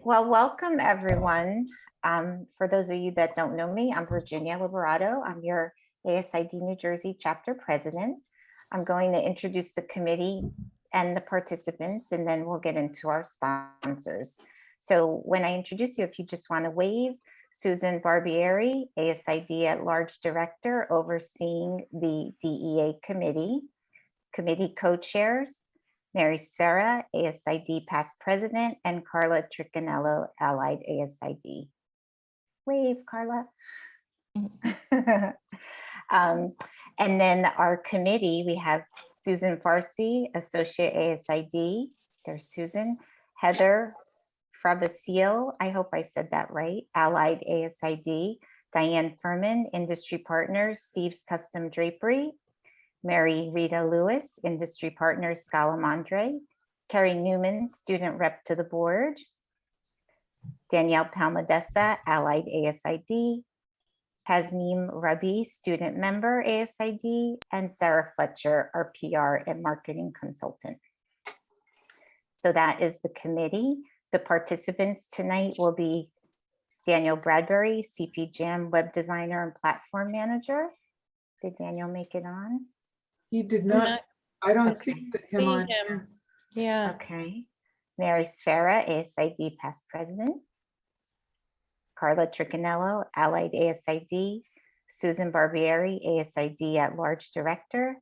Well, welcome everyone. For those of you that don't know me, I'm Virginia Liberato. I'm your ASID New Jersey chapter president. I'm going to introduce the committee and the participants, and then we'll get into our sponsors. So when I introduce you, if you just want to wave, Susan Barbieri, ASID at Large Director, overseeing the DEA committee co-chairs, Mary Sfera, ASID past president, and Carla Tricanello, allied ASID. Wave, Carla. And then our committee, we have Susan Farsi, associate ASID. There's Susan. Heather Frabasile, I hope I said that right, allied ASID. Diane Furman, industry partners, Steve's Custom Drapery. Mary Rita Lewis, industry partners, Scalamandre. Kerry Newman, student rep to the board. Danielle Palmadessa, allied ASID. Tasneem Rabi, student member ASID, and Sarah Fletcher, our PR and marketing consultant. So that is the committee. The participants tonight will be Daniel Bradbury, CP Jam web designer and platform manager. Did Daniel make it on? He did not. I don't Okay. see him on. Yeah. Okay. Mary Sfera, ASID past president. Carla Tricanello, allied ASID. Susan Barbieri, ASID at large director.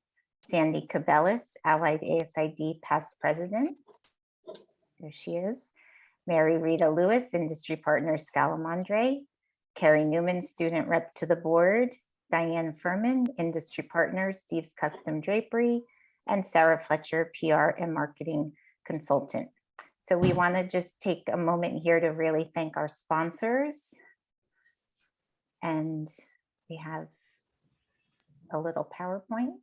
Sandy Cabellis, allied ASID past president. There she is. Mary Rita Lewis, industry partner, Scalamandre. Kerry Newman, student rep to the board. Diane Furman, industry partners, Steve's Custom Drapery, and Sarah Fletcher, PR and marketing consultant. So we want to just take a moment here to really thank our sponsors. And we have a little PowerPoint.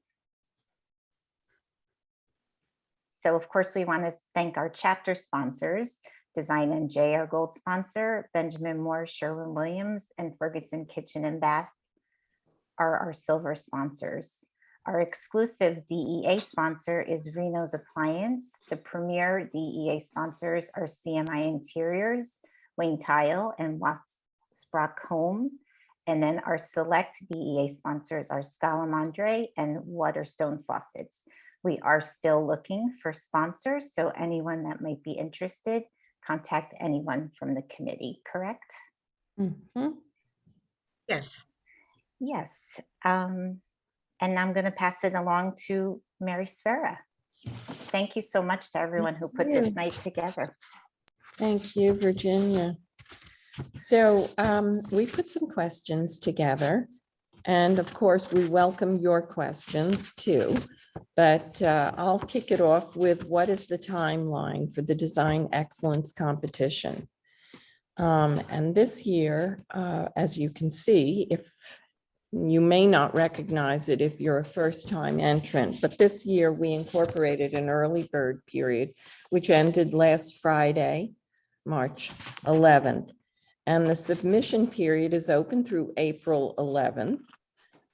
So of course, we want to thank our chapter sponsors, Design NJ, our gold sponsor, Benjamin Moore, Sherwin-Williams, and Ferguson Kitchen and Bath are our silver sponsors. Our exclusive DEA sponsor is Reno's Appliance. The premier DEA sponsors are CMI Interiors, Wayne Tile, and Wattsbrook Home. And then our select DEA sponsors are Scalamandre and Waterstone Faucets. We are still looking for sponsors, so anyone that might be interested, contact anyone from the committee, correct? Mm-hmm. Yes. Yes. And I'm going to pass it along to Mary Sfera. Thank you so much to everyone who put this night together. Thank you, Virginia. So we put some questions together, and of course we welcome your questions too, but I'll kick it off with what is the timeline for the Design Excellence Competition? And this year, as you can see, if you may not recognize it if you're a first-time entrant, but this year we incorporated an early bird period, which ended last Friday, March 11th. And the submission period is open through April 11th.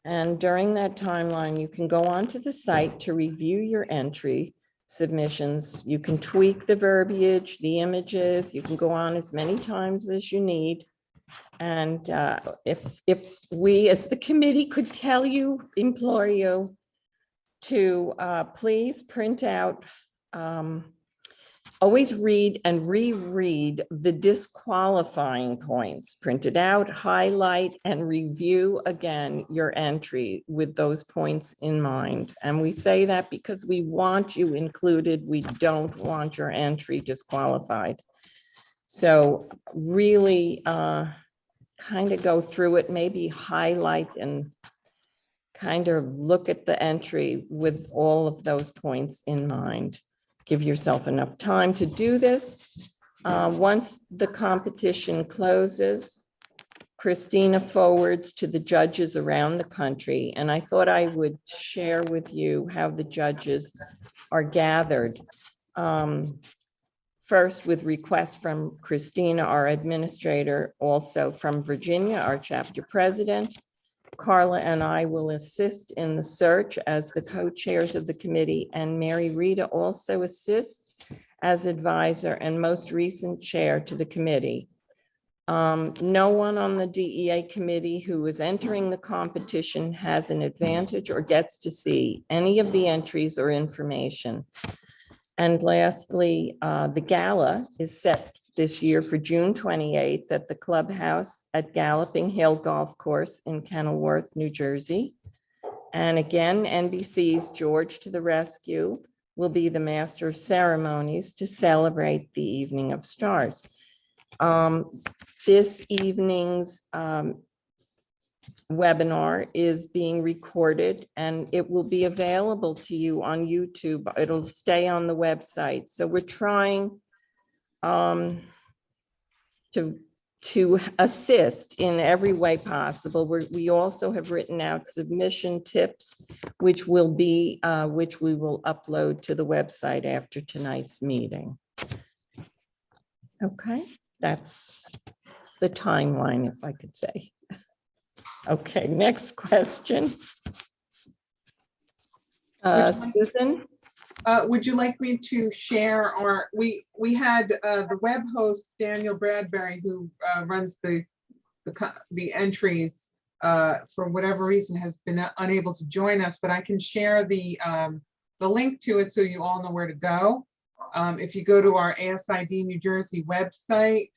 And during that timeline, you can go onto the site to review your entry submissions. You can tweak the verbiage, the images. You can go on as many times as you need. And if we as the committee could tell you, implore you to please print out, always read and reread the disqualifying points, print it out, highlight, and review again your entry with those points in mind. And we say that because we want you included. We don't want your entry disqualified. So really, kind of go through it, maybe highlight and kind of look at the entry with all of those points in mind. Give yourself enough time to do this. Once the competition closes, Christina forwards to the judges around the country. And I thought I would share with you how the judges are gathered. First, with requests from Christina, our administrator, also from Virginia, our chapter president. Carla and I will assist in the search as the co-chairs of the committee, and Mary Rita also assists as advisor and most recent chair to the committee. No one on the DEA committee who is entering the competition has an advantage or gets to see any of the entries or information. And lastly, the gala is set this year for June 28th at the clubhouse at Galloping Hill Golf Course in Kenilworth, New Jersey. And again, NBC's George to the Rescue will be the master of ceremonies to celebrate the Evening of Stars. This evening's webinar is being recorded and it will be available to you on YouTube. It'll stay on the website. So we're trying to assist in every way possible. We also have written out submission tips, which we will upload to the website after tonight's meeting. Okay, that's the timeline, if I could say. Okay, next question. Susan? Would you like me to share our, we had the web host, Daniel Bradbury, who runs the entries, for whatever reason has been unable to join us, but I can share the link to it so you all know where to go. If you go to our ASID New Jersey website,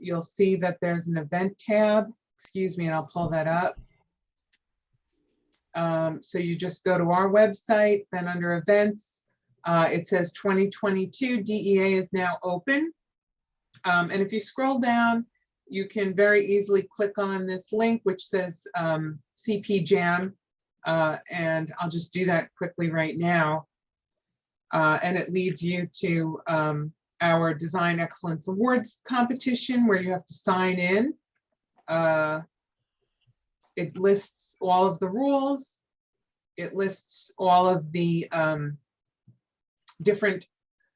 you'll see that there's an event tab. Excuse me, and I'll pull that up. So you just go to our website, then under events, it says 2022 DEA is now open. And if you scroll down, you can very easily click on this link, which says CP Jam. And I'll just do that quickly right now. And it leads you to our Design Excellence Awards competition where you have to sign in. It lists all of the rules. It lists all of the different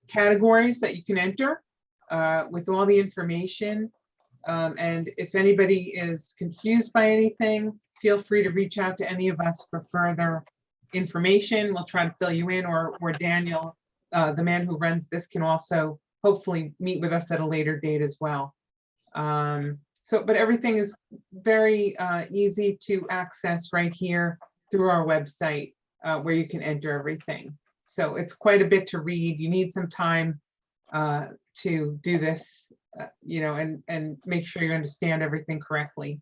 categories that you can enter with all the information. And if anybody is confused by anything, feel free to reach out to any of us for further information. We'll try to fill you in, or Daniel, the man who runs this, can also hopefully meet with us at a later date as well. But everything is very easy to access right here through our website, where you can enter everything. So it's quite a bit to read. You need some time to do this, and make sure you understand everything correctly.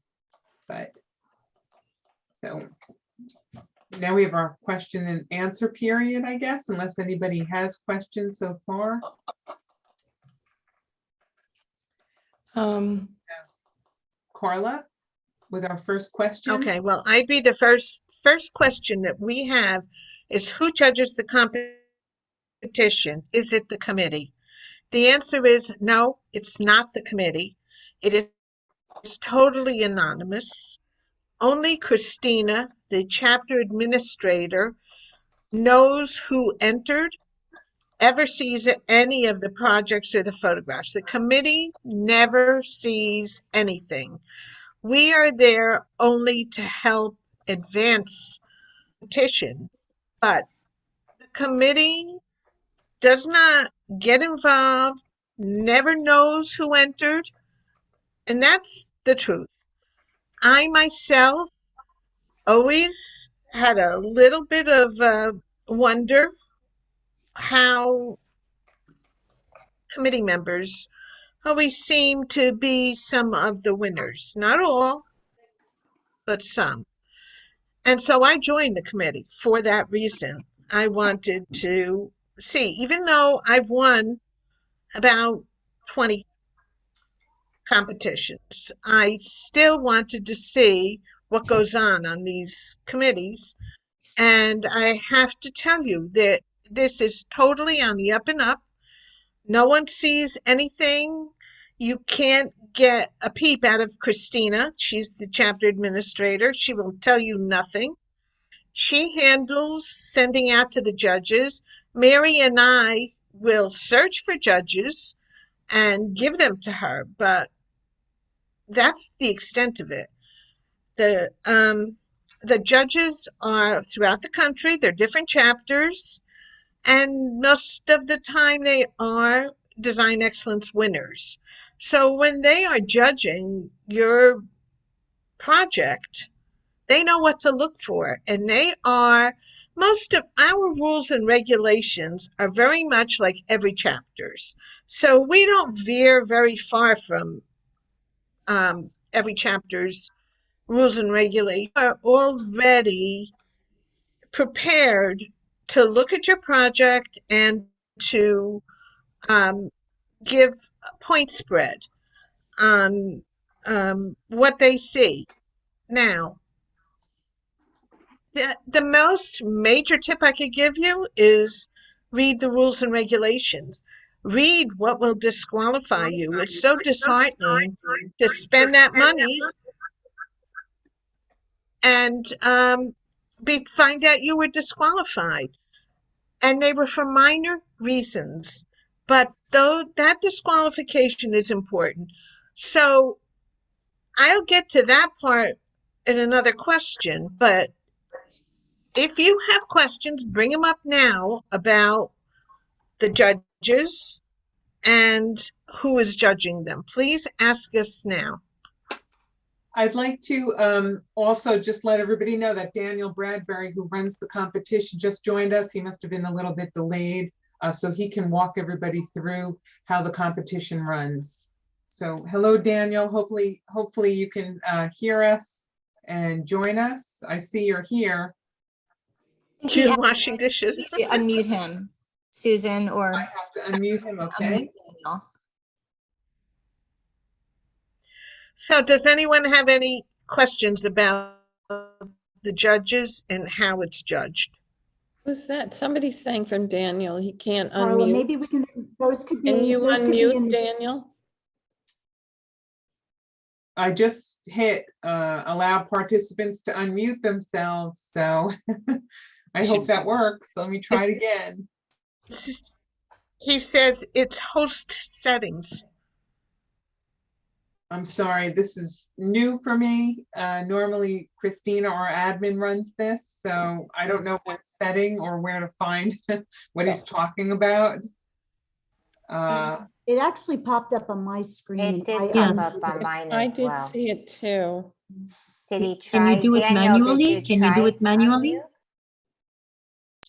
But so now we have our question and answer period, I guess, unless anybody has questions so far. Carla, with our first question. Okay, well, I'd be the first question that we have is, who judges the competition? Is it the committee? The answer is no, it's not the committee. It is totally anonymous. Only Christina, the chapter administrator, knows who entered, ever sees any of the projects or the photographs. The committee never sees anything. We are there only to help advance the petition, but the committee does not get involved, never knows who entered, and that's the truth. I myself always had a little bit of wonder how committee members always seem to be some of the winners. Not all, but some. And so I joined the committee for that reason. I wanted to see, even though I've won about 20 competitions, I still wanted to see what goes on these committees. And I have to tell you that this is totally on the up and up. No one sees anything. You can't get a peep out of Christina. She's the chapter administrator. She will tell you nothing. She handles sending out to the judges. Mary and I will search for judges and give them to her, but that's the extent of it. The judges are throughout the country. They're different chapters, And most of the time they are design excellence winners. So when they are judging your project, they know what to look for, and most of our rules and regulations are very much like every chapter's. So we don't veer very far from every chapter's rules and regulations. Are already prepared to look at your project and to um, give a point spread on what they see. Now, the most major tip I could give you is read the rules and regulations. Read what will disqualify you. It's so disheartening to spend that money and find out you were disqualified. And they were for minor reasons. But though that disqualification is important. So I'll get to that part in another question, but if you have questions, bring them up now about the judges and who is judging them. Please ask us now. I'd like to also just let everybody know that Daniel Bradbury, who runs the competition, just joined us. He must have been a little bit delayed, so he can walk everybody through how the competition runs. So hello, Daniel. Hopefully you can hear us and join us. I see you're here. She's washing dishes. Unmute him, Susan, or I have to unmute him, okay? Daniel. So does anyone have any questions about the judges and how it's judged? Who's that? Somebody's saying from Daniel, he can't Carla, unmute. maybe we can, those could be. Can you those could be in unmute, the- Daniel? I just hit allow participants to unmute themselves, so I hope that works. Let me try it again. He says it's host settings. I'm sorry, this is new for me. Normally Christina, our admin, runs this, so I don't know what setting or where to find what he's talking about. It actually popped up on my screen. It did I- pop Yes. up on mine I as did well. see it too. Did he Can try? you do it Daniel, did manually? you Can you do try it to manually? unmute?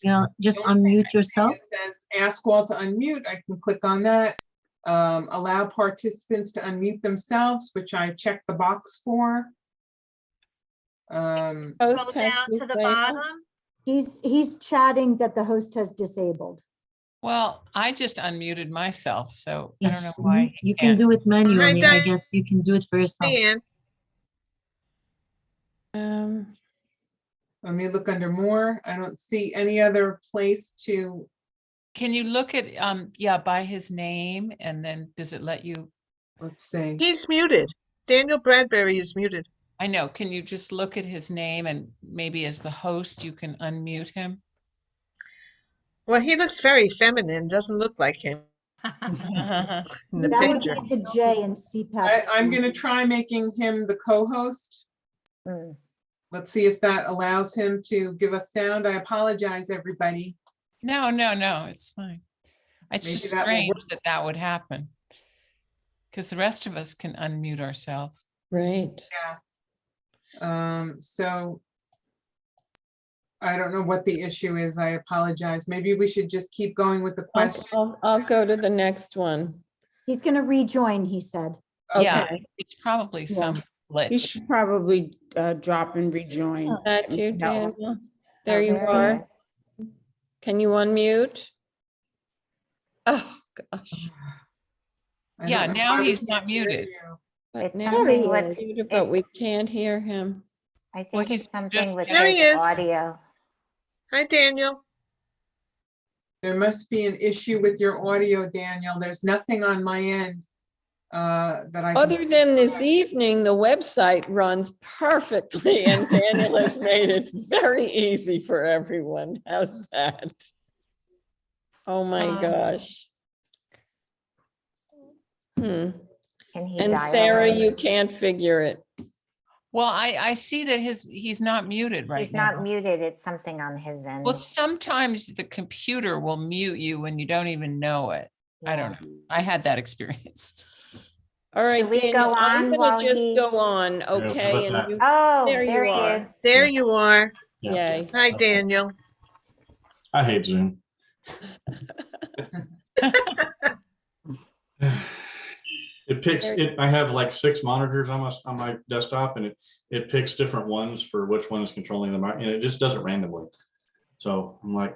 You know, just The only thing unmute yourself. It says ask all to unmute. I can click on that. Allow participants to unmute themselves, which I checked the box for. Host Scroll has down to the disabled. bottom. He's chatting that the host has disabled. Well, I just unmuted myself, so I don't Yes, know why. you can do it manually. I Diane. guess you can do it for yourself. Diane, Let me look under more. I don't see any other place to. Can you look at, yeah, by his name, and then does it let you, Let's see. he's muted. Daniel Bradbury is muted. I know, can you just look at his name and maybe as the host, you can unmute him? Well, he looks very feminine, doesn't look like him in the That would picture. be the J and CPAP. I'm gonna try making him the co-host. Mm. Let's see if that allows him to give us sound. I apologize, everybody. No, it's fine. It's Maybe just that will strange work. that that would happen. Because the rest of us can unmute ourselves. Right. So I don't know what the issue is. I apologize. Maybe we should just keep going with the question. I'll go to the next one. He's going to rejoin, he said. Yeah, Okay. it's probably some You glitch. should probably drop and rejoin. That you, No. Daniel? There Oh, you he are. is. Can you unmute? Oh, gosh. I Yeah, don't know now why we he's can't not hear muted. you. But It's now something he's with- muted, but we it's- can't hear him. I Well, think he's it's something just- with There he his is. audio. Hi, Daniel. There must be an issue with your audio, Daniel. There's nothing on my end that I. can Other see. than this evening, the website runs perfectly and Daniel has made it very easy for everyone. How's that? Oh my gosh. Can he And dial Sarah, in? you can't figure it. Well, I see that he's not muted right He's not now. muted. It's something on his Well, end. sometimes the computer will mute you when you don't even know it. I don't know. I had that experience. All right, Should we go Daniel, I'm on gonna while just he- go on, how about okay? And that? you, Oh, there there you he are. is. There you are. Yeah. Yay. Hi, Daniel. I hate Zoom. It picks it. I have like 6 monitors on my desktop, and it picks different ones for which one is controlling them, and it just does it randomly. So I'm like,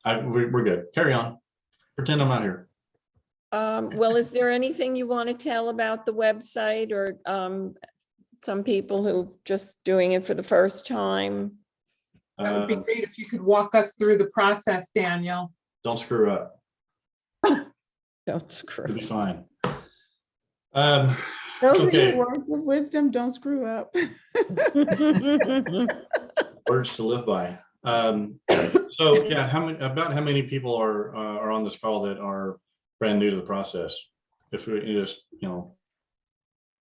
we're good. Carry on. Pretend I'm not here. Well, is there anything you want to tell about the website or some people who just doing it for the first time? That would be great if you could walk us through the process, Daniel. Don't screw up. Don't screw. It'll be fine. Those are Okay. your words of wisdom. Don't screw up. Words to live by. So yeah, about how many people are on this call that are brand new to the process? If we just,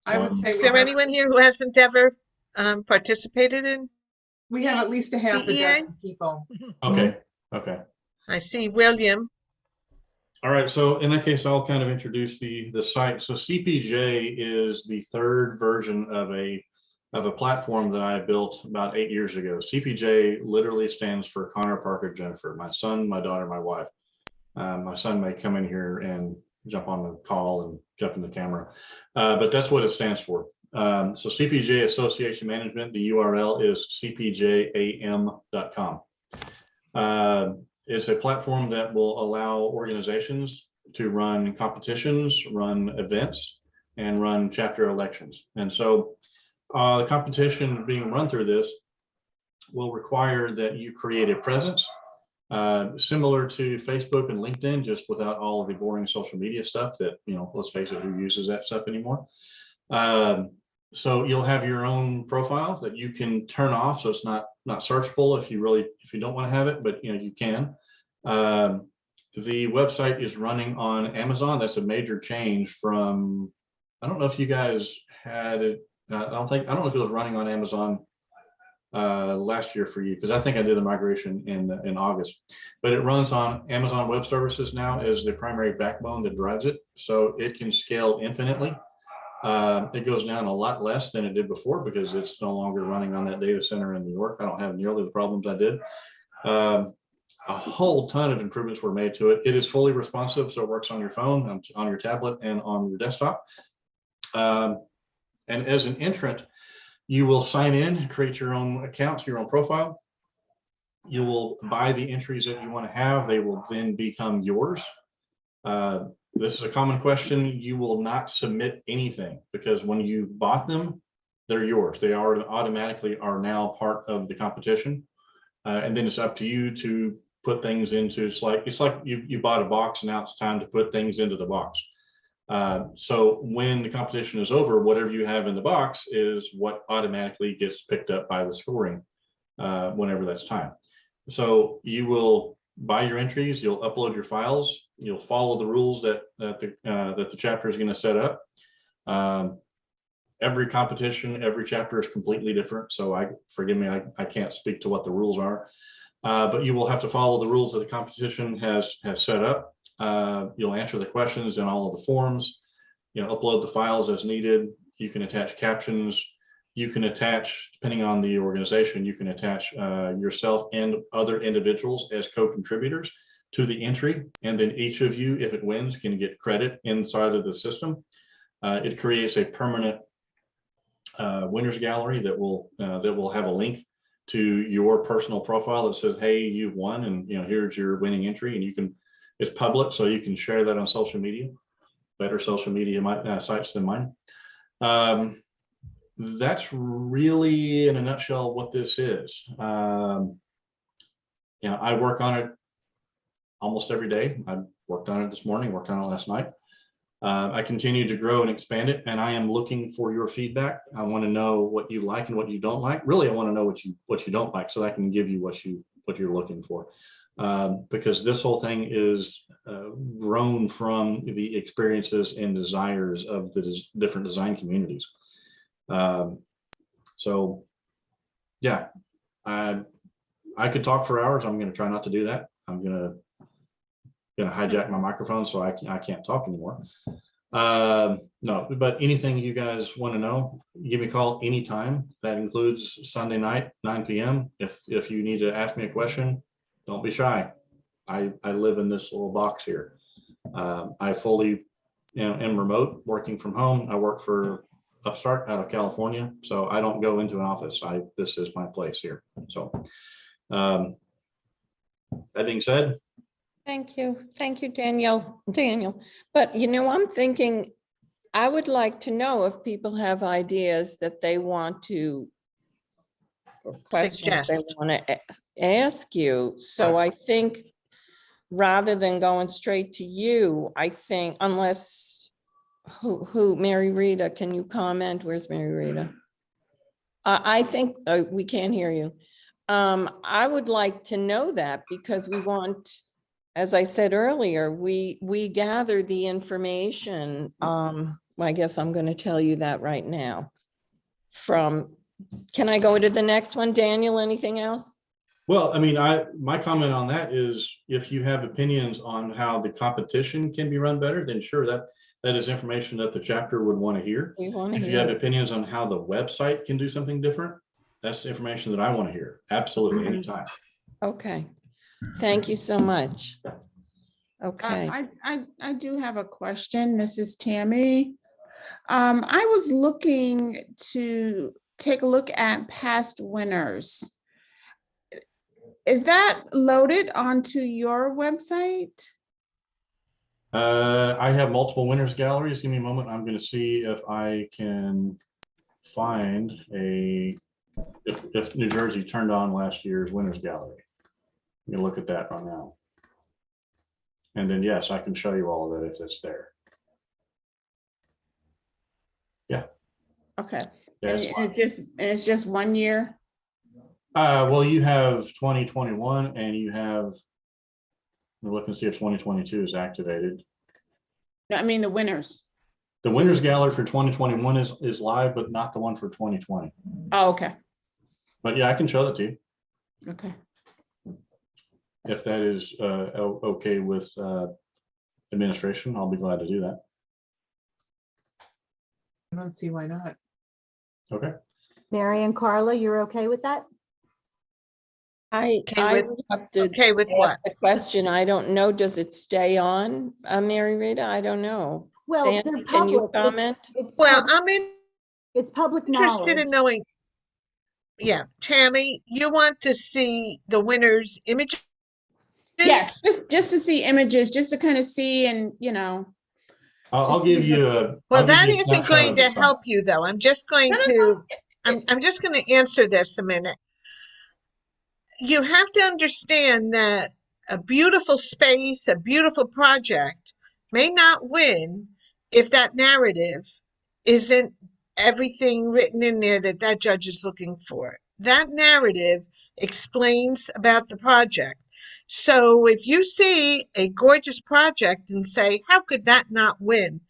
I would say Is there anyone here who hasn't ever participated in? we have at least a half a DEA? dozen people. okay. I see William. All right, so in that case, I'll kind of introduce the site. So CPJ is the 3rd version of a platform that I built about 8 years ago. CPJ literally stands for Connor, Parker, Jennifer, my son, my daughter, my wife. My son may come in here and jump on the call and jump in the camera, but that's what it stands for. So CPJ Association Management, the URL is cpjam.com. It's a platform that will allow organizations to run competitions, run events, and run chapter elections. And so the competition being run through this will require that you create a presence similar to Facebook and LinkedIn, just without all of the boring social media stuff that, let's face it, who uses that stuff anymore? So you'll have your own profile that you can turn off, so it's not searchable if you don't want to have it, but you can. The website is running on Amazon. That's a major change from, I don't know if you guys had it. I don't know if it was running on Amazon last year for you, because I think I did the migration in August, but it runs on Amazon Web Services now as the primary backbone that drives it, so it can scale infinitely. It goes down a lot less than it did before because it's no longer running on that data center in New York. I don't have nearly the problems I did. A whole ton of improvements were made to it. It is fully responsive, so it works on your phone, on your tablet, and on your desktop. And as an entrant, you will sign in, create your own accounts, your own profile. You will buy the entries that you want to have. They will then become yours. This is a common question. You will not submit anything because when you bought them, they're yours. They automatically are now part of the competition. And then it's up to you to put things into, it's like you bought a box and now it's time to put things into the box. So when the competition is over, whatever you have in the box is what automatically gets picked up by the scoring whenever that's time. So you will buy your entries, you'll upload your files, you'll follow the rules that the chapter is going to set up. Every competition, every chapter is completely different. So forgive me, I can't speak to what the rules are, but you will have to follow the rules that the competition has set up. You'll answer the questions in all of the forms, upload the files as needed. You can attach captions. You can attach, depending on the organization, you can attach yourself and other individuals as co-contributors to the entry. And then each of you, if it wins, can get credit inside of the system. It creates a permanent winners gallery that will have a link to your personal profile that says, hey, you've won, and here's your winning entry, and it's public, so you can share that on social media. Better social media sites than mine. That's really, in a nutshell, what this is. I work on it almost every day. I worked on it this morning, worked on it last night. I continue to grow and expand it, and I am looking for your feedback. I want to know what you like and what you don't like. Really, I want to know what you don't like, so I can give you what you're looking for. Because this whole thing is grown from the experiences and desires of the different design communities. So, yeah, I could talk for hours. I'm going to try not to do that. I'm going to hijack my microphone so I can't talk anymore. No, but anything you guys want to know, give me a call anytime. That includes Sunday night, 9 p.m. If you need to ask me a question, don't be shy. I live in this little box here. I fully am remote, working from home. I work for Upstart out of California, so I don't go into an office. This is my place here. So that being said, Thank you. Thank you, Daniel. But I'm thinking, I would like to know if people have ideas that they want to, or questions they Suggest. want to ask you. So I think rather than going straight to you, I think unless, Mary Rita, can you comment? Where's Mary Rita? I think we can't hear you. I would like to know that because we want, as I said earlier, we gather the information. I guess I'm going to tell you that right now. Can I go to the next one, Daniel? Anything else? well, I mean, my comment on that is if you have opinions on how the competition can be run better, then sure, that is information that the chapter would want to hear. We want to If you have hear. opinions on how the website can do something different, that's the information that I want to hear. Absolutely, anytime. Okay. Thank you so much. Okay. I do have a question. This is Tammy. I was looking to take a look at past winners. Is that loaded onto your website? I have multiple winners galleries. Give me a moment. I'm going to see if I can find if New Jersey turned on last year's winners gallery. I'm going to look at that right now. And then, yes, I can show you all of it if it's there. Yeah. Okay. Yeah, And it's just 1 year? well, you have 2021 and you have, we're looking to see if 2022 is activated. No, I mean the winners. The winners gallery for 2021 is live, but not the one for 2020. Oh, okay. But yeah, I can show that to you. Okay. If that is okay with administration, I'll be glad to do that. I don't see why not. Okay. Mary and Carla, you're okay with that? I Okay with- would have to Okay with ask what? the question. I don't know. Does it stay on, Mary Rita? I don't know. Well, Sandy, they're can you public. It's- comment? Well, public- it's public interested knowledge. in knowing. Yeah, Tammy, you want to see the winner's images? Yes, just to see images, just to kind of see and, I'll Just give give you Well, I'll give that you a isn't snapshot going of the to site. help you, though. I'm just going to, I'm just going to answer this a minute. You have to understand that a beautiful space, a beautiful project may not win if that narrative isn't everything written in there that that judge is looking for. That narrative explains about the project. So if you see a gorgeous project and say, how could that not win?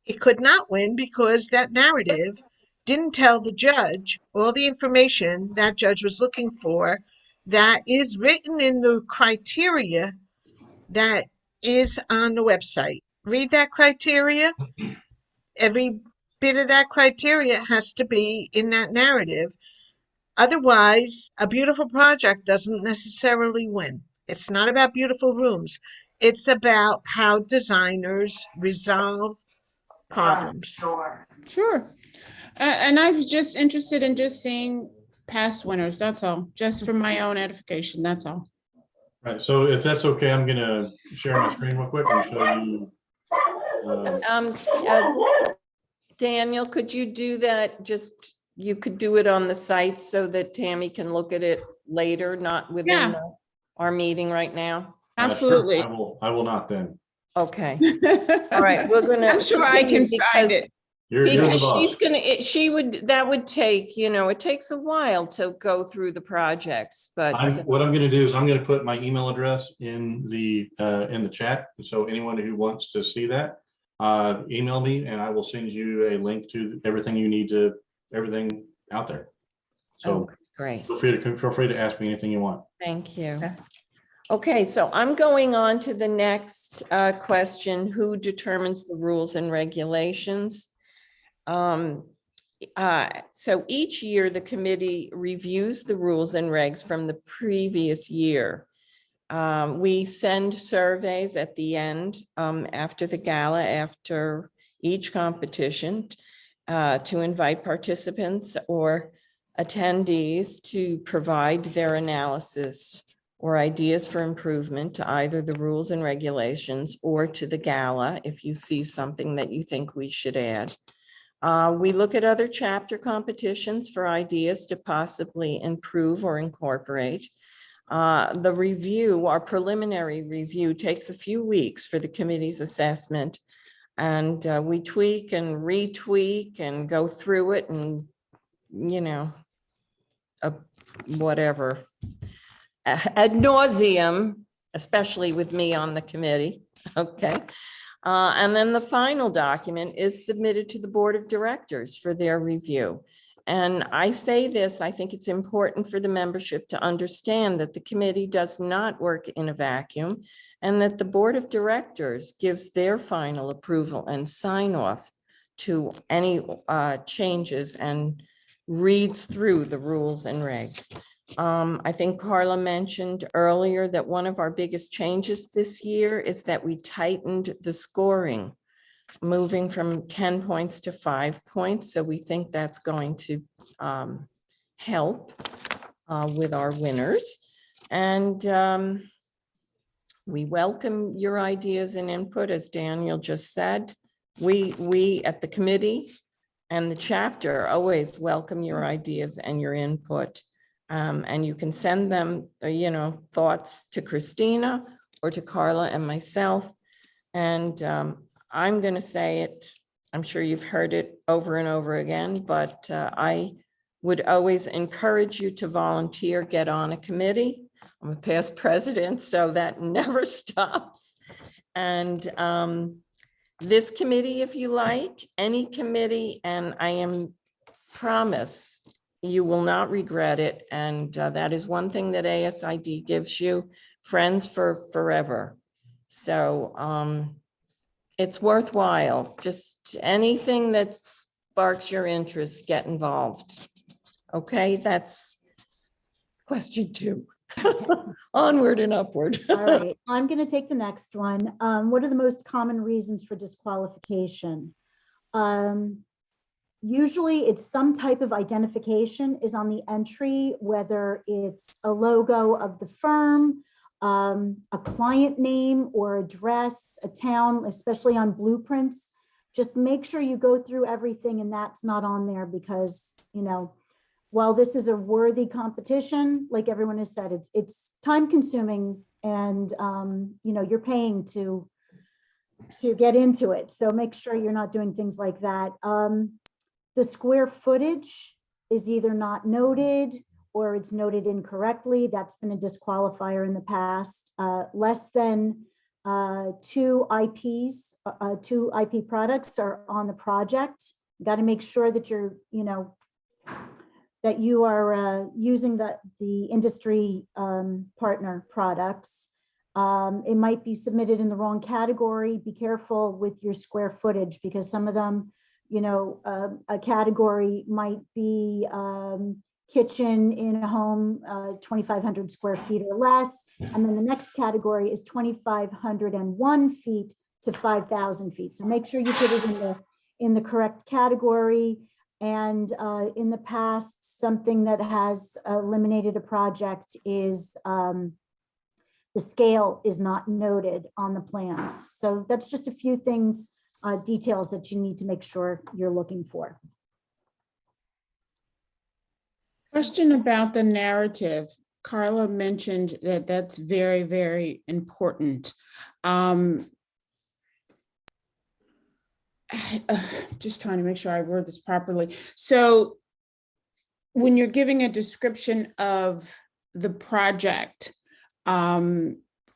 It could not win because that narrative didn't tell the judge all the information that judge was looking for that is written in the criteria that is on the website. Read that criteria. Every bit of that criteria has to be in that narrative. Otherwise, a beautiful project doesn't necessarily win. It's not about beautiful rooms. It's about how designers resolve problems. sure. And I was just interested in just seeing past winners, that's all, just for my own edification, that's all. Right. So if that's okay, I'm going to share my screen real quick and show you. Daniel, could you do that? Just, you could do it on the site so that Tammy can look at it later, not within Yeah. our meeting right now? Sure, Absolutely. I will not then. Okay. All right, we're gonna. I'm sure I can continue find because- it. You're the Because boss. she's gonna, she would, that would take, it takes a while to go through the projects, but What I'm going to do is I'm going to put my email address in the chat. So anyone who wants to see that, email me and I will send you a link to everything you need to, everything out there. So Great. feel free to ask me anything you want. Thank you. Okay. Okay, so I'm going on to the next question. Who determines the rules and regulations? So each year, the committee reviews the rules and regs from the previous year. We send surveys at the end after the gala, after each competition, to invite participants or attendees to provide their analysis or ideas for improvement to either the rules and regulations or to the gala if you see something that you think we should add. We look at other chapter competitions for ideas to possibly improve or incorporate. The review, our preliminary review, takes a few weeks for the committee's assessment. And we tweak and retweak and go through it and, you know, whatever. Ad nauseum, especially with me on the committee, okay? And then the final document is submitted to the Board of Directors for their review. And I say this, I think it's important for the membership to understand that the committee does not work in a vacuum and that the Board of Directors gives their final approval and sign off to any changes and reads through the rules and regs. I think Carla mentioned earlier that one of our biggest changes this year is that we tightened the scoring, moving from 10 points to 5 points. So we think that's going to help with our winners. And we welcome your ideas and input, as Daniel just said. We at the committee and the chapter always welcome your ideas and your input. And you can send them, you know, thoughts to Christina or to Carla and myself. And I'm going to say it, I'm sure you've heard it over and over again, but I would always encourage you to volunteer, get on a committee. I'm a past president, so that never stops. And this committee, if you like, any committee, and I am promise you will not regret it. And that is one thing that ASID gives you, friends for forever. So it's worthwhile. Just anything that sparks your interest, get involved. Okay, that's question 2. Onward and upward. All right, I'm going to take the next one. What are the most common reasons for disqualification? Usually it's some type of identification is on the entry, whether it's a logo of the firm, a client name or address, a town, especially on blueprints. Just make sure you go through everything and that's not on there because, you know, while this is a worthy competition, like everyone has said, it's time consuming and, you know, you're paying to get into it. So make sure you're not doing things like that. The square footage is either not noted or it's noted incorrectly. That's been a disqualifier in the past. Less than 2 IPs, 2 IP products are on the project. You got to make sure that you're, you know, that you are using the industry partner products. It might be submitted in the wrong category. Be careful with your square footage because some of them, you know, a category might be kitchen in a home, 2,500 square feet or less. And then the next category is 2,501 feet to 5,000 feet. So make sure you put it in the correct category. And in the past, something that has eliminated a project is the scale is not noted on the plans. So that's just a few things, details that you need to make sure you're looking for. Question about the narrative. Carla mentioned that that's very, very important. Just trying to make sure I word this properly. So when you're giving a description of the project,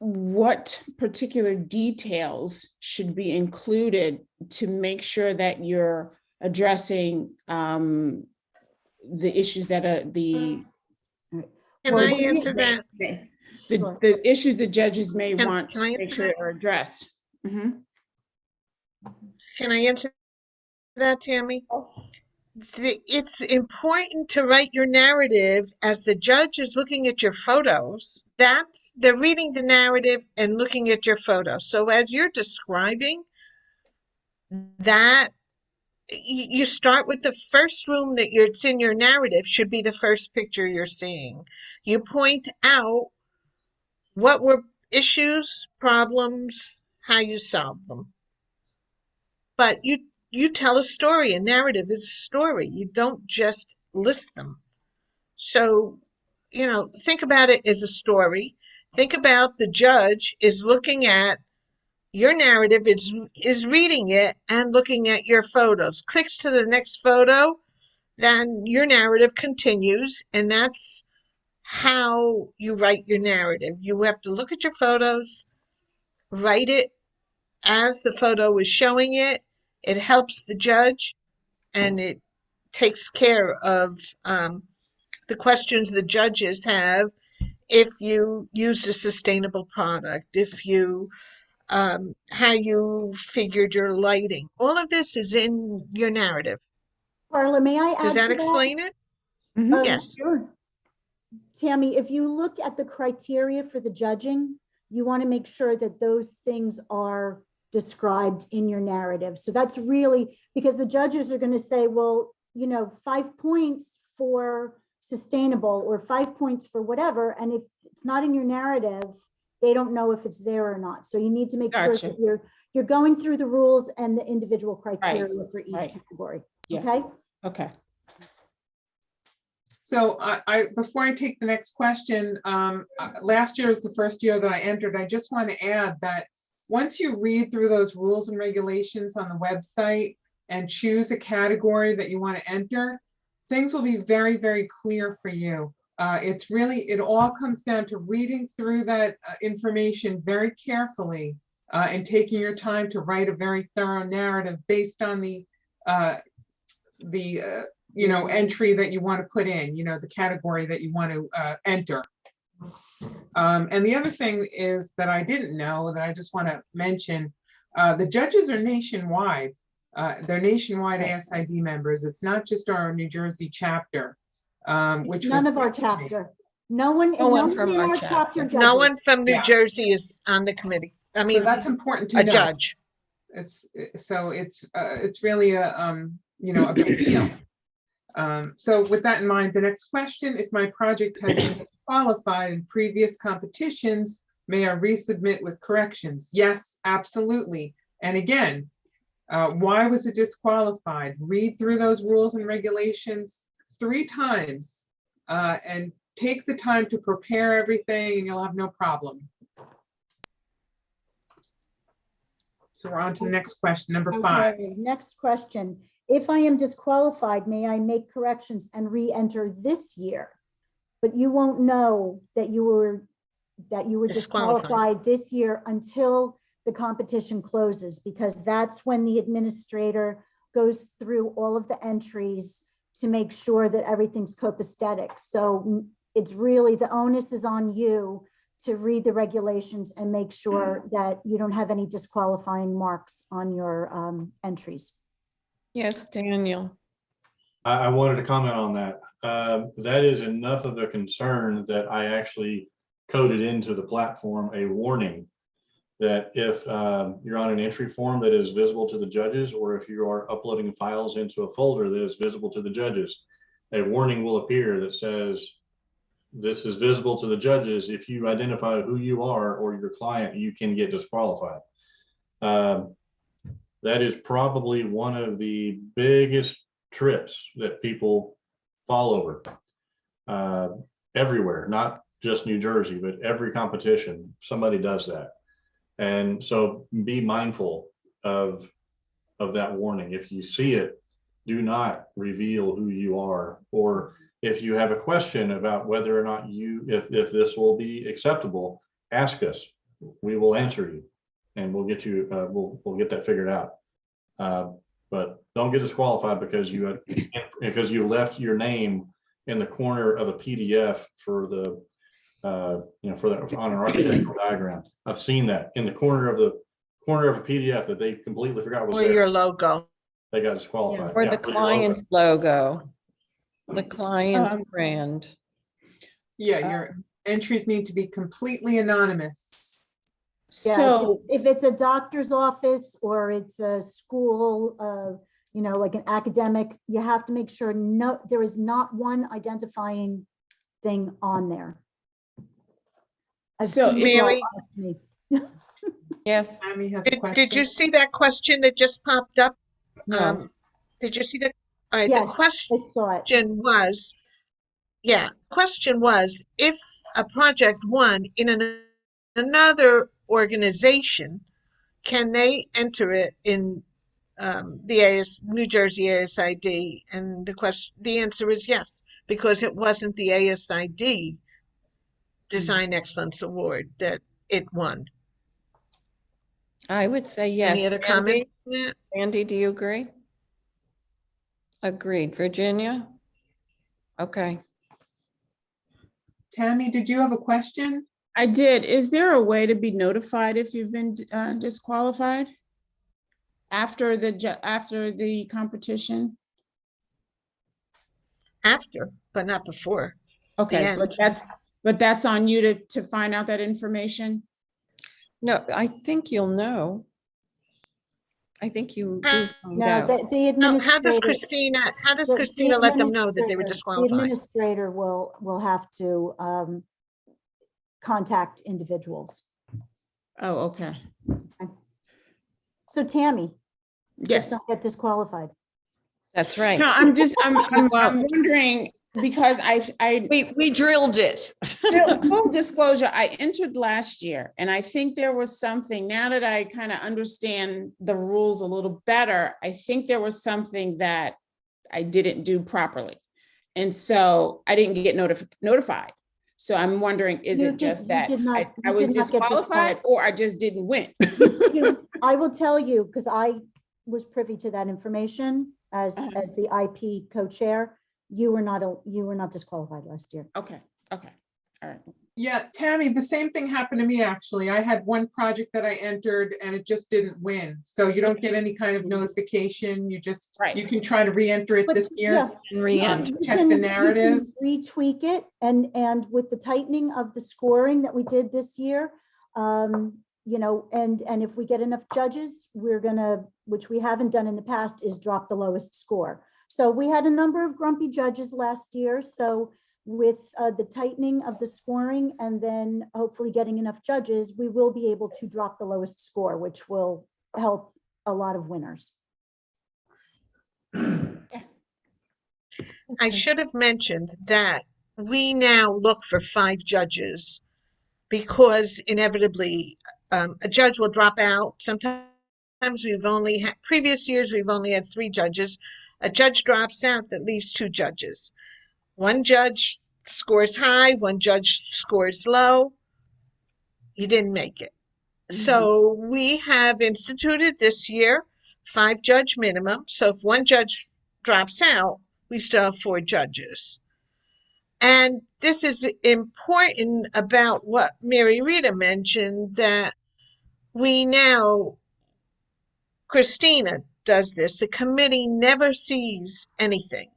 what particular details should be included to make sure that you're addressing the issues that are the, Can Well, I we- answer that? Sure. the issues the judges may Can- want can to I make answer sure that? are addressed. Mhm. Can I answer that, Tammy? It's important to write your narrative as the judge is looking at your photos. They're reading the narrative and looking at your photos. So as you're describing that, you start with the first room that it's in your narrative should be the first picture you're seeing. You point out what were issues, problems, how you solved them. But you tell a story. A narrative is a story. You don't just list them. So, think about it as a story. Think about the judge is looking at your narrative, is reading it and looking at your photos. Clicks to the next photo, then your narrative continues, and that's how you write your narrative. You have to look at your photos, write it as the photo is showing it. It helps the judge, and it takes care of the questions the judges have if you use a sustainable product, if you how you figured your lighting. All of this is in your narrative. Carla, may I Does add that to explain it? Yes. Sure. Tammy, if you look at the criteria for the judging, you want to make sure that those things are described in your narrative. So that's really, because the judges are going to say, well, 5 points for sustainable or 5 points for whatever. And if it's not in your narrative, they don't know if it's there or not. So you need to make sure Gotcha. that you're going through the rules and the individual criteria for each right. category. Yeah. Okay. Okay. So before I take the next question, last year is the first year that I entered. I just want to add that once you read through those rules and regulations on the website and choose a category that you want to enter, things will be very, very clear for you. It all comes down to reading through that information very carefully and taking your time to write a very thorough narrative based on the entry that you want to put in, the category that you want to enter. And the other thing is that I didn't know that I just want to mention, the judges are nationwide. They're nationwide ASID members. It's not just our New Jersey chapter, which None was of our news to me. chapter. No one from in our our chapter. chapter judges. No one from New Yeah. Jersey is on the committee. I So mean, that's important to a know. judge. It's really a big deal. So with that in mind, the next question: if my project has been disqualified in previous competitions, may I resubmit with corrections? Yes, absolutely. And again, why was it disqualified? Read through those rules and regulations 3 times and take the time to prepare everything, and you'll have no problem. So we're on to the next question, number 5. Okay, next question. If I am disqualified, may I make corrections and re-enter this year? But you won't know that you were disqualified this year until the competition closes, because that's when the administrator goes through all of the entries to make sure that everything's copacetic. So it's really, the onus is on you to read the regulations and make sure that you don't have any disqualifying marks on your entries. Yes, Daniel. I wanted to comment on that. That is enough of a concern that I actually coded into the platform a warning that if you're on an entry form that is visible to the judges, or if you are uploading files into a folder that is visible to the judges, a warning will appear that says, this is visible to the judges. If you identify who you are or your client, you can get disqualified. That is probably one of the biggest trips that people fall over everywhere, not just New Jersey, but every competition, somebody does that. And so be mindful of that warning. If you see it, do not reveal who you are. Or if you have a question about whether or not if this will be acceptable, ask us. We will answer you, and we'll get you. We'll get that figured out. But don't get disqualified because you can't because you left your name in the corner of a PDF for the, for the, on an architectural diagram. I've seen that in the corner of a PDF that they completely forgot was Or there. your logo. They got disqualified. Or Yeah, the put your logo. client's logo, the client's brand. Yeah, your entries need to be completely anonymous. Yeah, So, if it's a doctor's office or it's a school, like an academic, you have to make sure there is not one identifying thing on there. I've So, seen people Mary- ask me. Yes, Tammy has a question. Did you see that question that just popped up? no, Did you see that? All right, Yes, the question I saw it. question was, if a project won in another organization, can they enter it in the New Jersey ASID? And the answer is yes, because it wasn't the ASID Design Excellence Award that it won. I would say yes. Any other comments? Sandy, do you agree? Agreed. Virginia? Okay. Tammy, did you have a question? I did. Is there a way to be notified if you've been disqualified after the competition? After, but not before. Okay, end. but that's on you to find out that information? No, I think you'll know. I think you do find No, out. the How does administrator. Christina let them know that they were The disqualified? administrator will have to contact individuals. Oh, okay. So Tammy, just Yes. don't get disqualified. That's right. No, I'm wondering because We drilled it. full disclosure, I entered last year and I think there was something, now that I kind of understand the rules a little better, I think there was something that I didn't do properly. And so I didn't get notified. So I'm wondering, is You it just you that did not- I you was did not get disqualified or I just didn't win? I will tell you, because I was privy to that information as the IP co-chair. You were not disqualified last year. Okay, all right. Yeah, Tammy, the same thing happened to me, actually. I had one project that I entered and it just didn't win. So you don't get any kind of notification. You just, Right. you can try to re-enter it But this year. yeah, Re-enter. you Check can- the you can narrative. Retweak it, and with the tightening of the scoring that we did this year, and if we get enough judges, we're gonna, which we haven't done in the past, is drop the lowest score. So we had a number of grumpy judges last year. So with the tightening of the scoring and then hopefully getting enough judges, we will be able to drop the lowest score, which will help a lot of winners. I should have mentioned that we now look for 5 judges because inevitably a judge will drop out. Sometimes previous years, we've only had 3 judges. A judge drops out, that leaves 2 judges. One judge scores high, one judge scores low. You didn't make it. So we have instituted this year 5 judge minimum. So if one judge drops out, we still have 4 judges. And this is important about what Mary Rita mentioned, that we now, Christina does this. The committee never sees anything,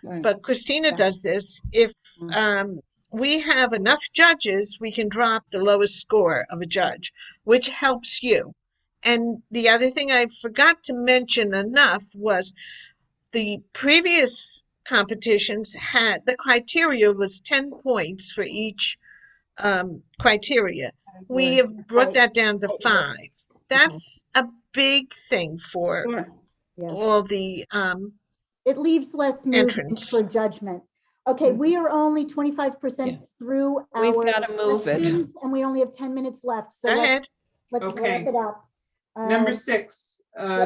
Right. but Christina does this. If we have enough judges, we can drop the lowest score of a judge, which helps you. And the other thing I forgot to mention enough was the previous competitions had, the criteria was 10 points for each criteria. We have brought that down to 5. That's a big thing for Sure. Yeah. all the It leaves less movement entrance. for judgment. Okay, we are only 25% Yeah. through We've our gotta move it. questions, and we only have 10 minutes left. So Go let's ahead. Okay. wrap it up. Number 6,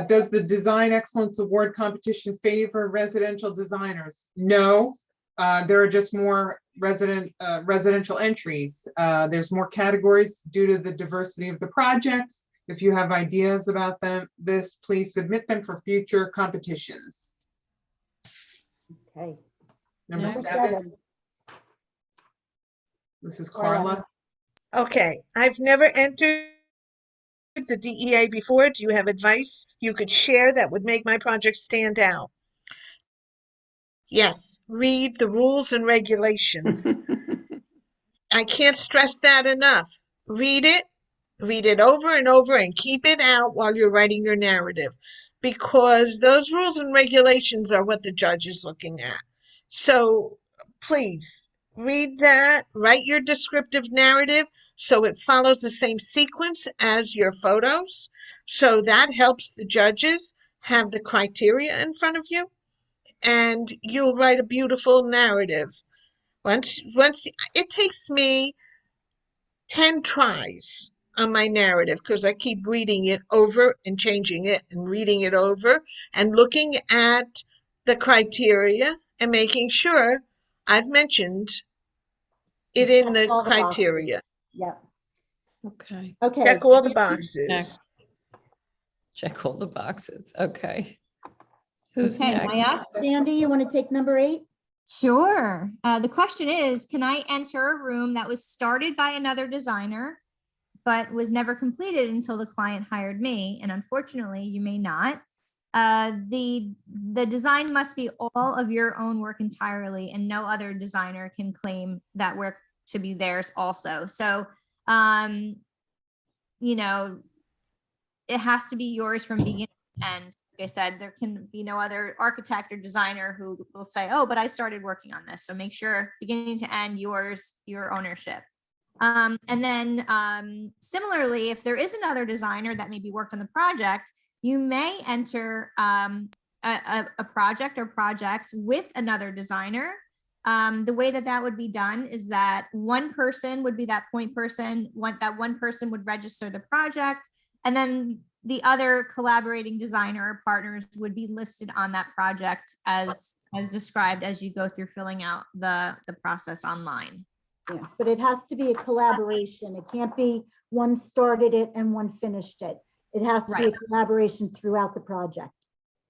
does the Design Excellence Award competition favor residential designers? No, there are just more residential entries. There's more categories due to the diversity of the projects. If you have ideas about this, please submit them for future competitions. Okay. Number Number 7, this is Carla. Okay, I've never entered the DEA before. Do you have advice you could share that would make my project stand out? Yes, read the rules and regulations. I can't stress that enough. Read it over and over, and keep it out while you're writing your narrative, because those rules and regulations are what the judge is looking at. So please read that, write your descriptive narrative so it follows the same sequence as your photos. So that helps the judges have the criteria in front of you, and you'll write a beautiful narrative. Once it takes me 10 tries on my narrative because I keep reading it over and changing it and reading it over and looking at the criteria and making sure I've mentioned it in Check the all the boxes. criteria. Yep. Okay, Okay. Check all the Sandy- boxes. check all the boxes. Okay. Who's Okay, am next? I up? Sandy, you want to take number 8? Sure. The question is, can I enter a room that was started by another designer, but was never completed until the client hired me? And unfortunately, you may not. The design must be all of your own work entirely, and no other designer can claim that work to be theirs also. So, you know, it has to be yours from beginning to end. Like I said, there can be no other architect or designer who will say, oh, but I started working on this. So make sure beginning to end, your ownership. And then similarly, if there is another designer that maybe worked on the project, you may enter a project or projects with another designer. The way that would be done is that one person would be that point person, that one person would register the project, and then the other collaborating designer or partners would be listed on that project as described as you go through filling out the process online. Yeah, but it has to be a collaboration. It can't be one started it and one finished it. It has to be a collaboration throughout the project.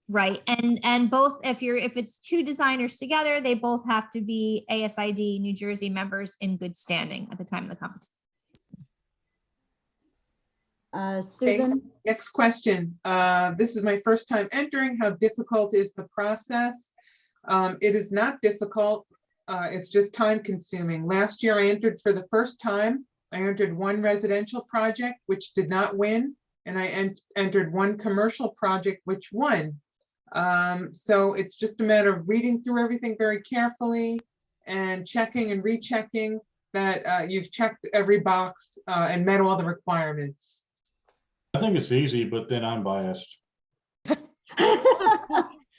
Right. And both, if it's 2 designers together, they both have to be ASID New Jersey members in good standing at the time of the competition. Susan? Next question. This is my first time entering. How difficult is the process? It is not difficult. It's just time consuming. Last year I entered for the first time. I entered one residential project, which did not win, and I entered one commercial project, which won. So it's just a matter of reading through everything very carefully and checking and rechecking that you've checked every box and met all the requirements. I think it's easy, but then I'm biased.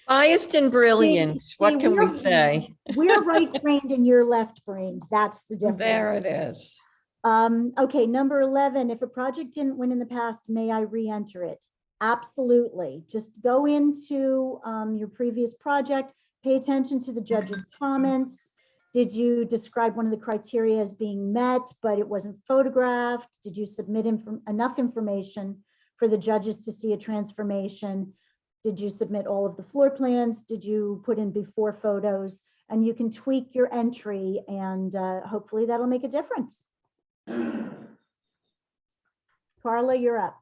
Biased and brilliant. What can we we're- say? We're right-brained and you're left-brained. That's the difference. There it is. Okay, number 11, if a project didn't win in the past, may I re-enter it? Absolutely. Just go into your previous project, pay attention to the judge's comments. Did you describe one of the criteria as being met, but it wasn't photographed? Did you submit enough information for the judges to see a transformation? Did you submit all of the floor plans? Did you put in before photos? And you can tweak your entry, and hopefully that'll make a difference. Carla, you're up.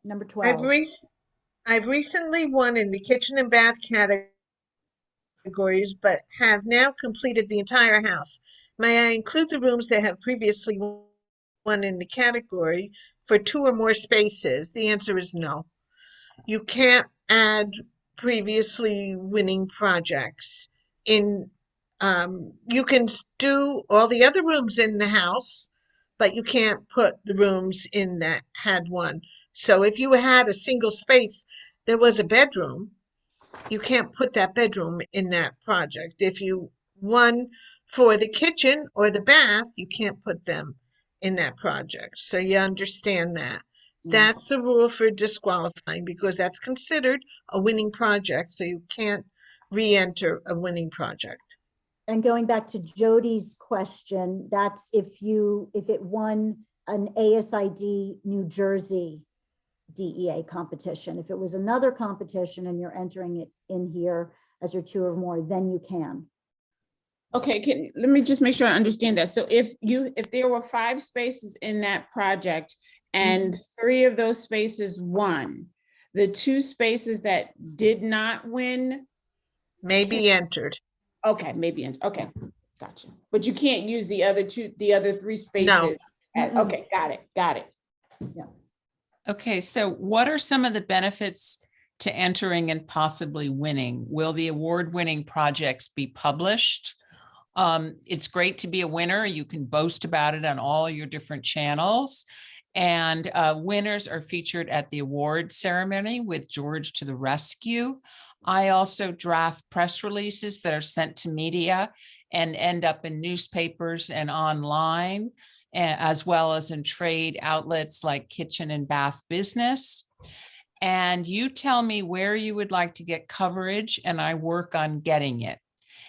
Number 12. I've recently won in the kitchen and bath categories, but have now completed the entire house. May I include the rooms that have previously won in the category for 2 or more spaces? The answer is no. You can't add previously winning projects in. You can do all the other rooms in the house, but you can't put the rooms in that had one. So if you had a single space, there was a bedroom, you can't put that bedroom in that project. If you won for the kitchen or the bath, you can't put them in that project. So you understand that. That's the rule for disqualifying, because that's considered a winning project. So you can't re-enter a winning project. And going back to Jody's question, that's if it won an ASID New Jersey DEA competition. If it was another competition and you're entering it in here as your 2 or more, then you can. Okay, let me just make sure I understand that. So if there were 5 spaces in that project and 3 of those spaces won, the 2 spaces that did not win, Maybe entered. okay, okay, gotcha. But you can't use the other 3 spaces. Okay, got it. Okay, so what are some of the benefits to entering and possibly winning? Will the award-winning projects be published? It's great to be a winner. You can boast about it on all your different channels. And winners are featured at the award ceremony with George to the rescue. I also draft press releases that are sent to media and end up in newspapers and online, as well as in trade outlets like Kitchen and Bath Business. And you tell me where you would like to get coverage, and I work on getting it.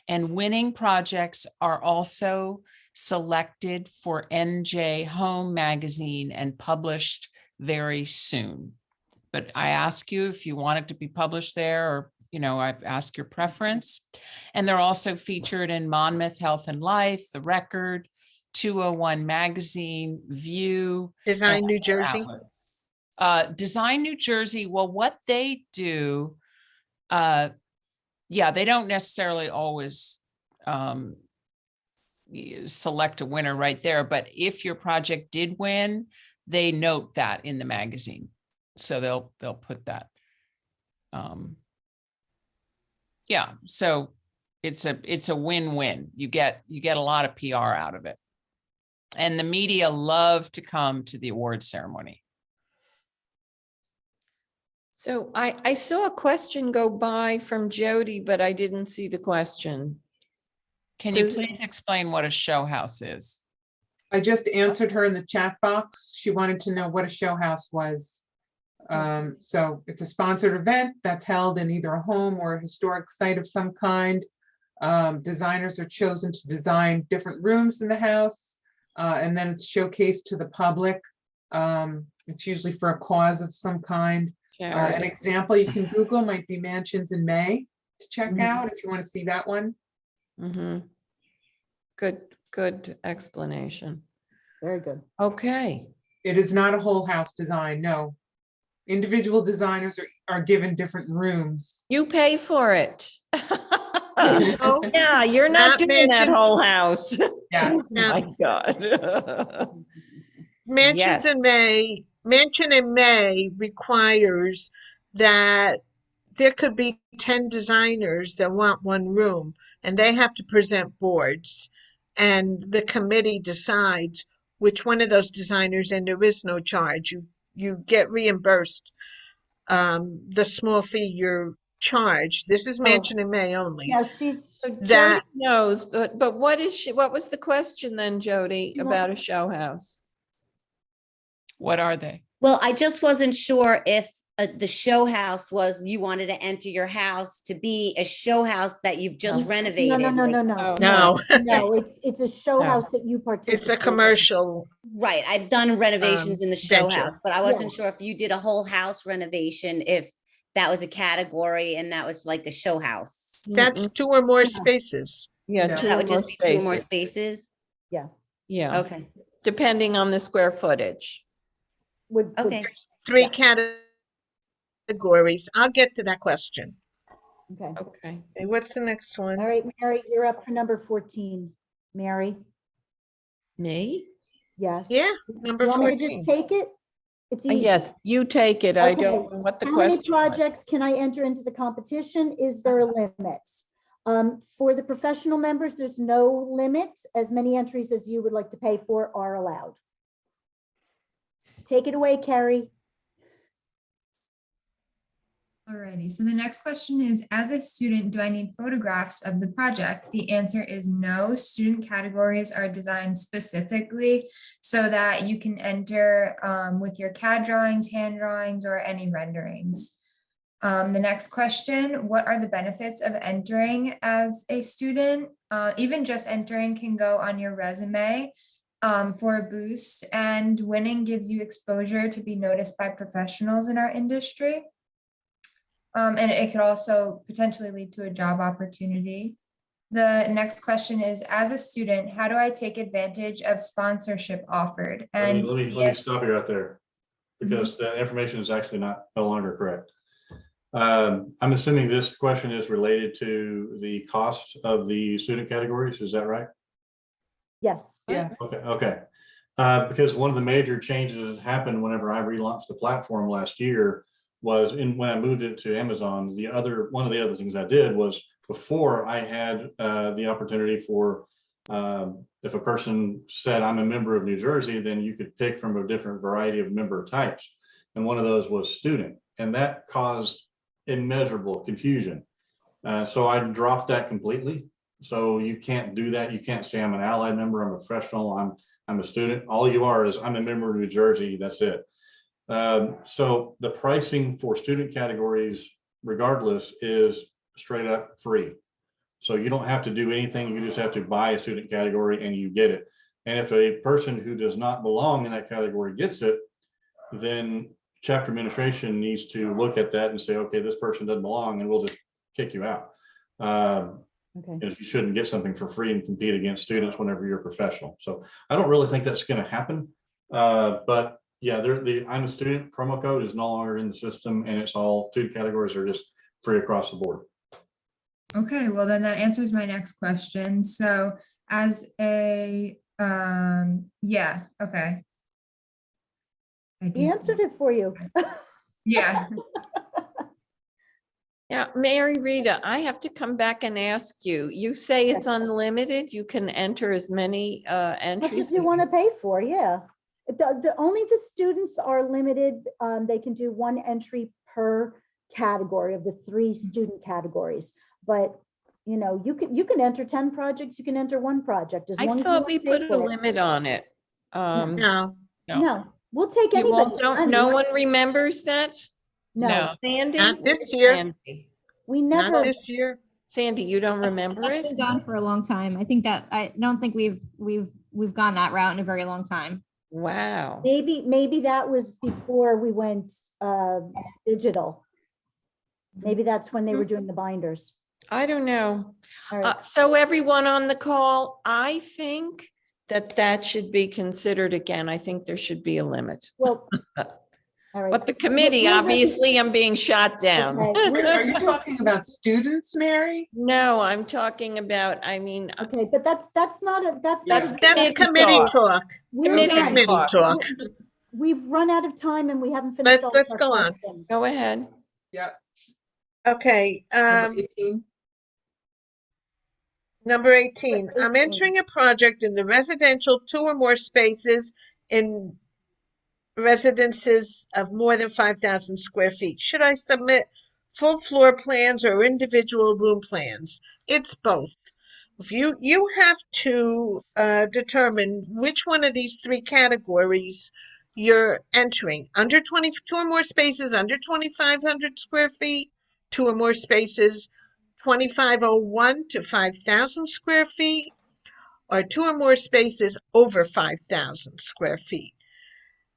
And winning projects are also selected for NJ Home magazine and published very soon. But I ask you if you want it to be published there, or, you know, I ask your preference. And they're also featured in Monmouth Health and Life, The Record, 201 Magazine, View. Design New Jersey. Design New Jersey. Well, what they do, yeah, they don't necessarily always select a winner right there, but if your project did win, they note that in the magazine. So they'll put that. Yeah, so it's a win-win. You get a lot of PR out of it. And the media love to come to the award ceremony. So I saw a question go by from Jody, but I didn't see the question. Can you Susan? please explain what a show house is? I just answered her in the chat box. She wanted to know what a show house was. So it's a sponsored event that's held in either a home or a historic site of some kind. Designers are chosen to design different rooms in the house, and then it's showcased to the public. It's usually for a cause of some kind. An example you can Google might be Mansions in May to check out if you want to see that one. Good explanation. Very good. Okay. It is not a whole house design, no. Individual designers are given different rooms. You pay for it. No, Yeah, you're not not doing that mentioned. whole house. Yes. Oh my God. Mansions Yes. in May, Mansion in May requires that there could be 10 designers that want one room, and they have to present boards. And the committee decides which one of those designers, and there is no charge. You get reimbursed the small fee you're charged. This is Mansion in May only. Yeah, she's, So Jody That knows, but what was the question then, Jody, You want- about a show house? What are they? Well, I just wasn't sure if the show house was, you wanted to enter your house to be a show house that you've just renovated. no, like- no. no, No, it's a show No. house that you participate it's a in. commercial. Right, I've done renovations in the show venture. house, but I wasn't sure if you did a whole house renovation, if that was a category and that was like a show house. That's 2 or more Yeah. spaces. Yeah, No. two That or would more just be 2 more spaces. spaces? Yeah, Okay, depending on the square footage. Would- okay. 3 Yeah. categories. I'll get to that question. Okay. Okay. Okay, what's the next one? All right, Mary, you're up for number 14. Mary, Me? yes. Yeah, Do number you want me to 14. just take it? It's easy. Yes, you take it. I Okay. don't know what the How many question was. projects can I enter into the competition? Is there a limit? For the professional members, there's no limit. As many entries as you would like to pay for are allowed. Take it away, Carrie. Alrighty, so the next question is, as a student, do I need photographs of the project? The answer is no. Student categories are designed specifically so that you can enter with your CAD drawings, hand drawings, or any renderings. The next question, what are the benefits of entering as a student? Even just entering can go on your resume. for a boost, and winning gives you exposure to be noticed by professionals in our industry. And it could also potentially lead to a job opportunity. The next question is, as a student, how do I take advantage of sponsorship offered? And Let me stop you right there, because that information is actually no longer correct. I'm assuming this question is related to the cost of the student categories. Is that right? Yes. Yes. Okay. Because one of the major changes that happened whenever I relaunched the platform last year was when I moved it to Amazon. One of the other things I did was, before I had the opportunity for, if a person said I'm a member of New Jersey, then you could pick from a different variety of member types. And one of those was student, and that caused immeasurable confusion. So I dropped that completely. So you can't do that. You can't say I'm an allied member, I'm a professional, I'm a student. All you are is I'm a member of New Jersey. That's it. So the pricing for student categories, regardless, is straight up free. So you don't have to do anything. You just have to buy a student category and you get it. And if a person who does not belong in that category gets it, then chapter administration needs to look at that and say, okay, this person doesn't belong, and we'll just kick you out. Okay. You shouldn't get something for free and compete against students whenever you're a professional. So I don't really think that's going to happen. But yeah, the I'm a student promo code is no longer in the system, and it's all student categories are just free across the board. okay, well then that answers my next question. So as a, yeah, okay. I He do answered see. it for you. Yeah, Now, Mary Rita, I have to come back and ask you, you say it's unlimited, you can enter as many That's entries? what you want to pay for, yeah. Only the students are limited. They can do one entry per category of the 3 student categories. But, you know, you can enter 10 projects, you can enter 1 project. As I long as you thought wanna we pay put a for it. limit on it. No, No. No, we'll take You all anybody's don't, money. no one remembers that? No, Sandy? not this Where's year, Sandy? we not never, this year. Sandy, you don't remember That's it? been done for a long time. I think that, I don't think we've gone that route in a very long time. Wow. maybe that was before we went digital. Maybe that's when they were doing the binders. I don't know. All right. So everyone on the call, I think that should be considered again. I think there should be a limit. Well, all right. But the committee, We'll have to- obviously, I'm being shot down. Okay, Are you talking about students, Mary? No, I'm talking about, I mean, Okay, but that's not a, that's not. That's a- That's committee talk. we're committee done. Committee talk. We've run out of time and we haven't finished. all Let's our go on. questions. go ahead. Yeah. Okay, Number 18. number 18, I'm 18. entering a project in the residential 2 or more spaces in residences of more than 5,000 square feet. Should I submit full floor plans or individual room plans? It's both. If you have to determine which one of these 3 categories you're entering. Under 22 or more spaces under 2,500 square feet, 2 or more spaces 2,501 to 5,000 square feet, or 2 or more spaces over 5,000 square feet.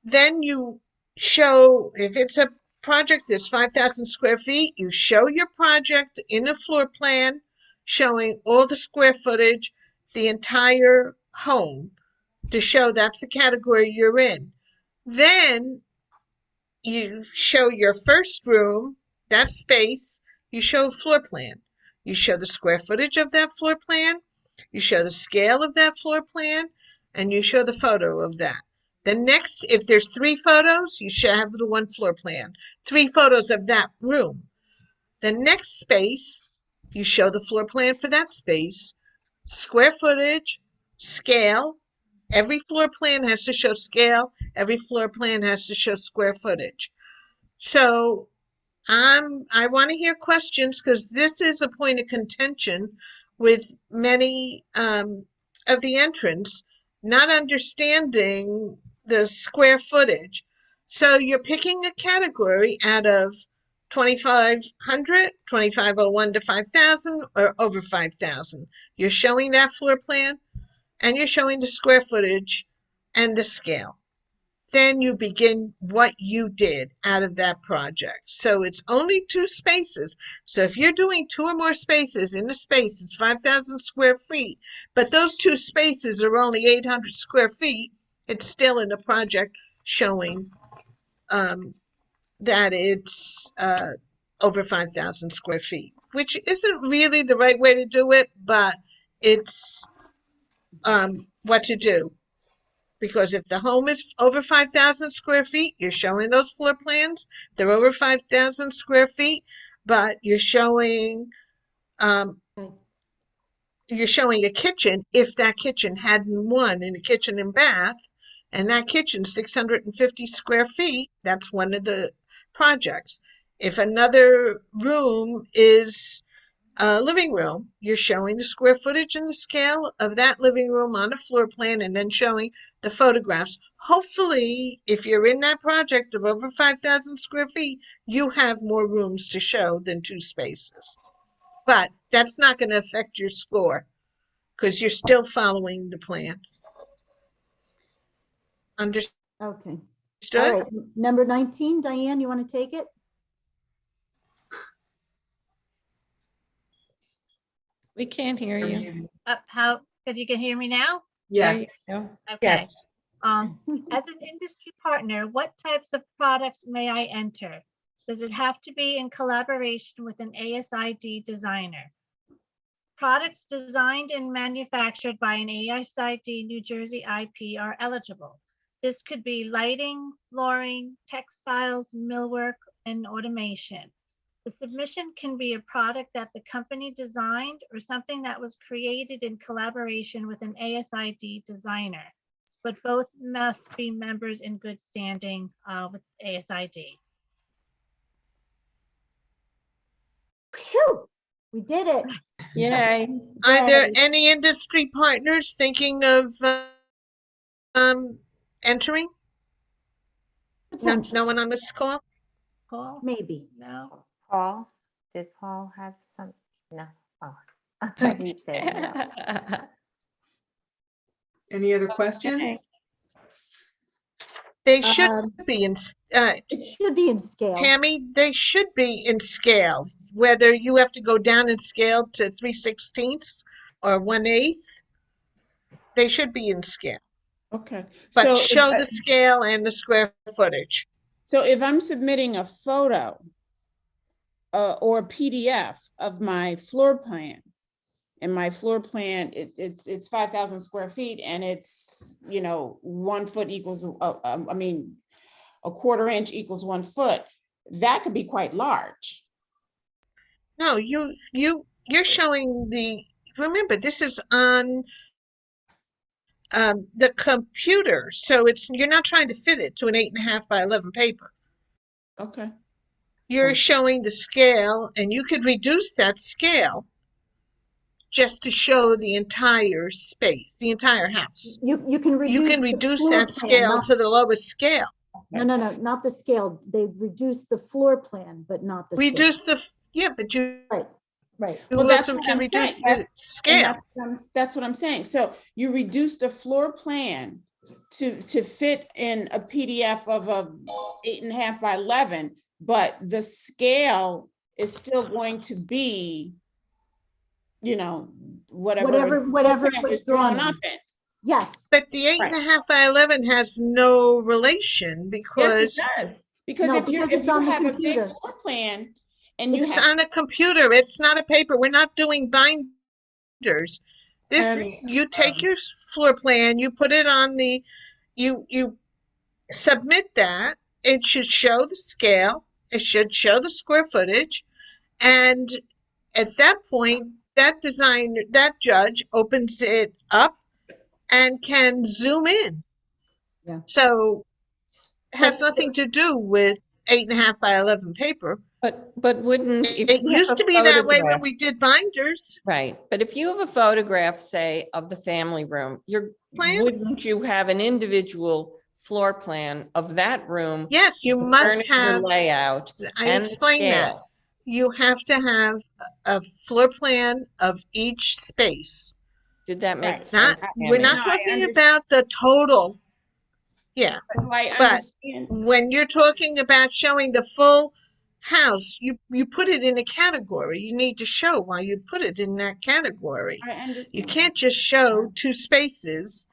Then you show, if it's a project that's 5,000 square feet, you show your project in a floor plan showing all the square footage, the entire home, to show that's the category you're in. Then you show your first room, that space, you show a floor plan. You show the square footage of that floor plan, you show the scale of that floor plan, and you show the photo of that. The next, if there's 3 photos, you should have the 1 floor plan, 3 photos of that room. The next space, you show the floor plan for that space, square footage, scale. Every floor plan has to show scale. Every floor plan has to show square footage. So I want to hear questions, because this is a point of contention with many of the entrants not understanding the square footage. So you're picking a category out of 2,500, 2,501 to 5,000, or over 5,000. You're showing that floor plan and you're showing the square footage and the scale. Then you begin what you did out of that project. So it's only 2 spaces. So if you're doing 2 or more spaces in a space, it's 5,000 square feet, but those 2 spaces are only 800 square feet, it's still in a project showing that it's over 5,000 square feet, which isn't really the right way to do it, but it's what to do. Because if the home is over 5,000 square feet, you're showing those floor plans. They're over 5,000 square feet, but you're showing a kitchen if that kitchen hadn't one in a kitchen and bath, and that kitchen 650 square feet. That's one of the projects. If another room is living room, you're showing the square footage and the scale of that living room on a floor plan and then showing the photographs. Hopefully, if you're in that project of over 5,000 square feet, you have more rooms to show than 2 spaces. But that's not going to affect your score because you're still following the plan. Understood? Okay. All right. Number 19, Diane, you want to take it? We can't hear you. How, if you can hear me now? There Yes. you go. Okay. Yes. As an industry partner, what types of products may I enter? Does it have to be in collaboration with an ASID designer? Products designed and manufactured by an ASID New Jersey IP are eligible. This could be lighting, flooring, textiles, millwork, and automation. The submission can be a product that the company designed or something that was created in collaboration with an ASID designer, but both must be members in good standing with ASID. Phew, we did it. Yay. Are there Yay. any industry partners thinking of entering? No, Potential, no one on this call? Paul? maybe. No? Paul, did Paul have some? No. Oh, he said no. Any other questions? Okay. They should be in, It should be in scale. Tammy, they should be in scale, whether you have to go down in scale to 3/16 or 1/8, they should be in scale. Okay. But So show the scale and the square footage. so if I'm submitting a photo or a PDF of my floor plan, and my floor plan, it's 5,000 square feet, and it's, 1 foot equals, I mean, a 1/4 inch equals 1 foot, that could be quite large. No, you're showing remember, this is on the computer, so you're not trying to fit it to an 8.5 by 11 paper. Okay. You're showing the scale, and you could reduce that scale just to show the entire space, the entire house. You can You can reduce reduce that scale to the lowest scale. No, not the scale. They reduce the floor plan, but not the scale. Reduce but you Right. Well, that's also what can I'm reduce saying. the scale. That's what I'm saying. So you reduce the floor plan to fit in a PDF of a 8.5 by 11, but the scale is still going to be, whatever it was drawn up in. in. Yes. But the 8.5 by 11 has no relation because Yes, it does. Because No, if you because it's on the have a big computer. floor plan and you it's have on a computer. It's not a paper. We're not doing binders. You take your floor plan, you put it on you submit that. It should show the scale. It should show the square footage. And at that point, that judge opens it up and can zoom in. Yeah. So it has nothing to do with 8.5 by 11 paper. But wouldn't, if It you have used a to be that way when photograph- we did binders. Right, but if you have a photograph, say, of the family room, Plan? wouldn't you have an individual floor plan of that room? Yes, you the must furniture have. Layout I and the explained that. scale. You have to have a floor plan of each space. Did that make Right. sense? We're Tammy? not No, I talking understand. about the total. Yeah, Do I but understand? when you're talking about showing the full house, you put it in a category. You need to show why you put it in that category. I understand. You can't just show two spaces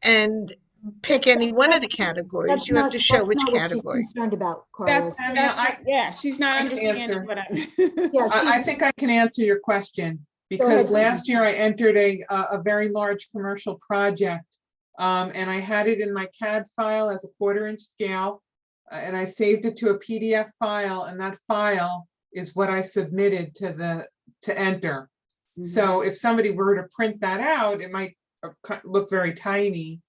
and pick That's- any one of the that's- categories. That's You have not, to show that's which not what she's category. concerned about, That's, Carlos. yeah, she's not I can understanding answer. what I'm. Yeah, I think I can answer your question Go ahead, because last year I entered a very large commercial project. And I had it in my CAD file as a 1/4-inch scale. And I saved it to a PDF file, and that file is what I submitted to enter. So if somebody were to print that out, it might look very tiny.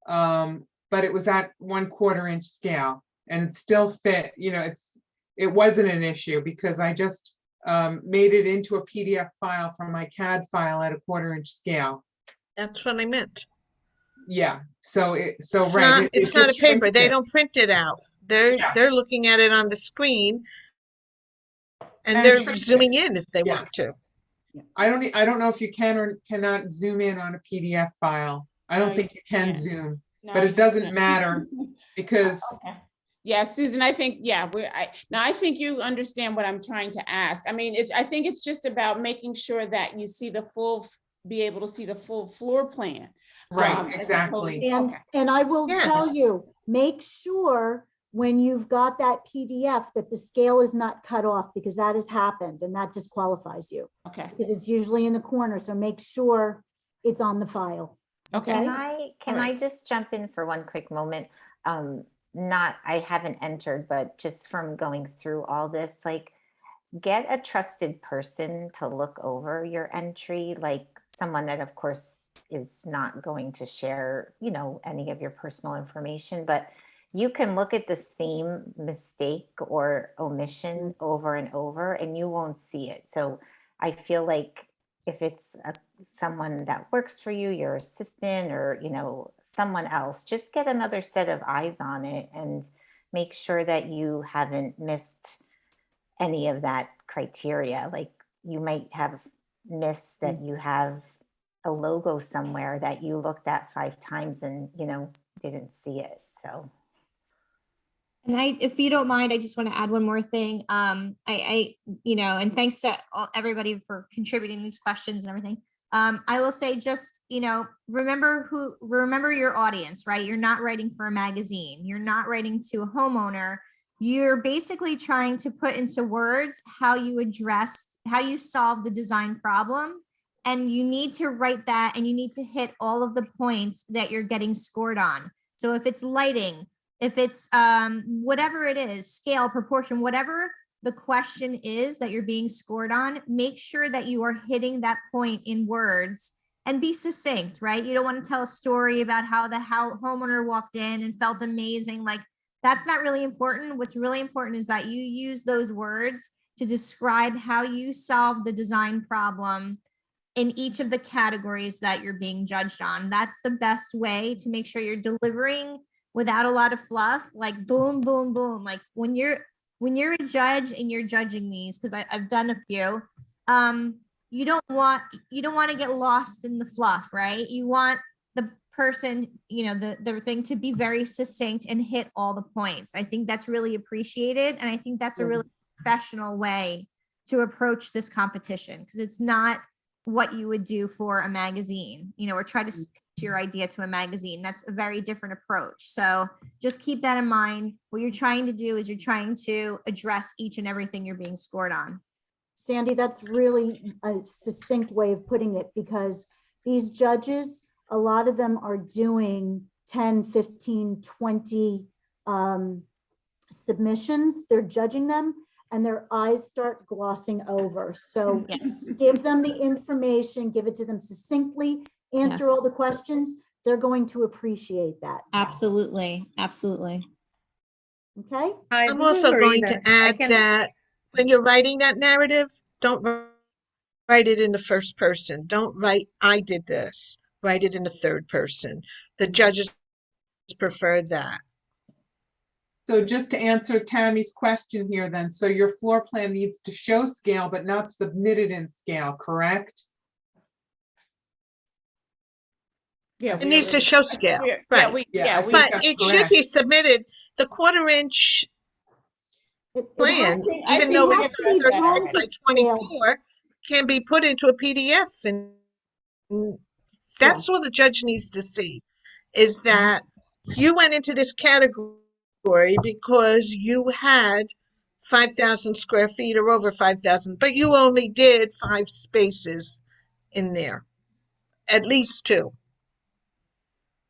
But it was at 1/4-inch scale, and it still fit, it wasn't an issue because I just made it into a PDF file from my CAD file at a 1/4-inch scale. That's what I meant. Yeah, so It's right. not, it's not a paper. They don't print it out. They're looking at it on the screen and they're zooming in if they want to. I don't know if you can or cannot zoom in on a PDF file. I don't think you can zoom, but it doesn't matter because. Okay. Yeah, Susan, I think, yeah, I think you understand what I'm trying to ask. I mean, I think it's just about making sure that you see be able to see the full floor plan. Right, exactly. And I will tell you, make sure when you've got that PDF that the scale is not cut off, because that has happened and that disqualifies you. Okay. Because it's usually in the corner. So make sure it's on the file. Okay. Can I just jump in for one quick moment? I haven't entered, but just from going through all this, like, get a trusted person to look over your entry, like someone that of course is not going to share, any of your personal information, but you can look at the same mistake or omission over and over and you won't see it. So I feel like if it's someone that works for you, your assistant or, someone else, just get another set of eyes on it and make sure that you haven't missed any of that criteria. Like you might have missed that you have a logo somewhere that you looked at 5 times and, didn't see it. So. And if you don't mind, I just want to add one more thing. And thanks to everybody for contributing these questions and everything. I will say just, remember your audience, right? You're not writing for a magazine. You're not writing to a homeowner. You're basically trying to put into words how you solve the design problem. And you need to write that and you need to hit all of the points that you're getting scored on. So if it's lighting, if it's whatever it is, scale, proportion, whatever the question is that you're being scored on, make sure that you are hitting that point in words and be succinct, right? You don't want to tell a story about how the homeowner walked in and felt amazing. Like that's not really important. What's really important is that you use those words to describe how you solve the design problem in each of the categories that you're being judged on. That's the best way to make sure you're delivering without a lot of fluff, like boom, boom, boom. Like when you're a judge and you're judging these, because I've done a few, you don't want to get lost in the fluff, right? You want the person, the thing to be very succinct and hit all the points. I think that's really appreciated. And I think that's a really professional way to approach this competition, because it's not what you would do for a magazine, or try to pitch your idea to a magazine. That's a very different approach. So just keep that in mind. What you're trying to do is you're trying to address each and everything you're being scored on. Sandy, that's really a succinct way of putting it, because these judges, a lot of them are doing 10, 15, 20 submissions. They're judging them and their eyes start glossing over. So give them the information, give it to them succinctly, answer all the questions. They're going to appreciate that. Absolutely. Absolutely. Okay. I'm also going to add that when you're writing that narrative, don't write it in the first person. Don't write, I did this. Write it in the third person. The judges prefer that. So just to answer Tammy's question here then, so your floor plan needs to show scale, but not submitted in scale, correct? Yeah, It needs to show scale, Yeah, right? we, Yeah, I yeah, think we, But that's it should correct. be submitted, the 1/4 inch plan, I even think though we it's addressed that 36 already. by 24, can be put into a PDF. And that's all the judge needs to see, is that you went into this category because you had 5,000 square feet or over 5,000, but you only did 5 spaces in there, at least 2.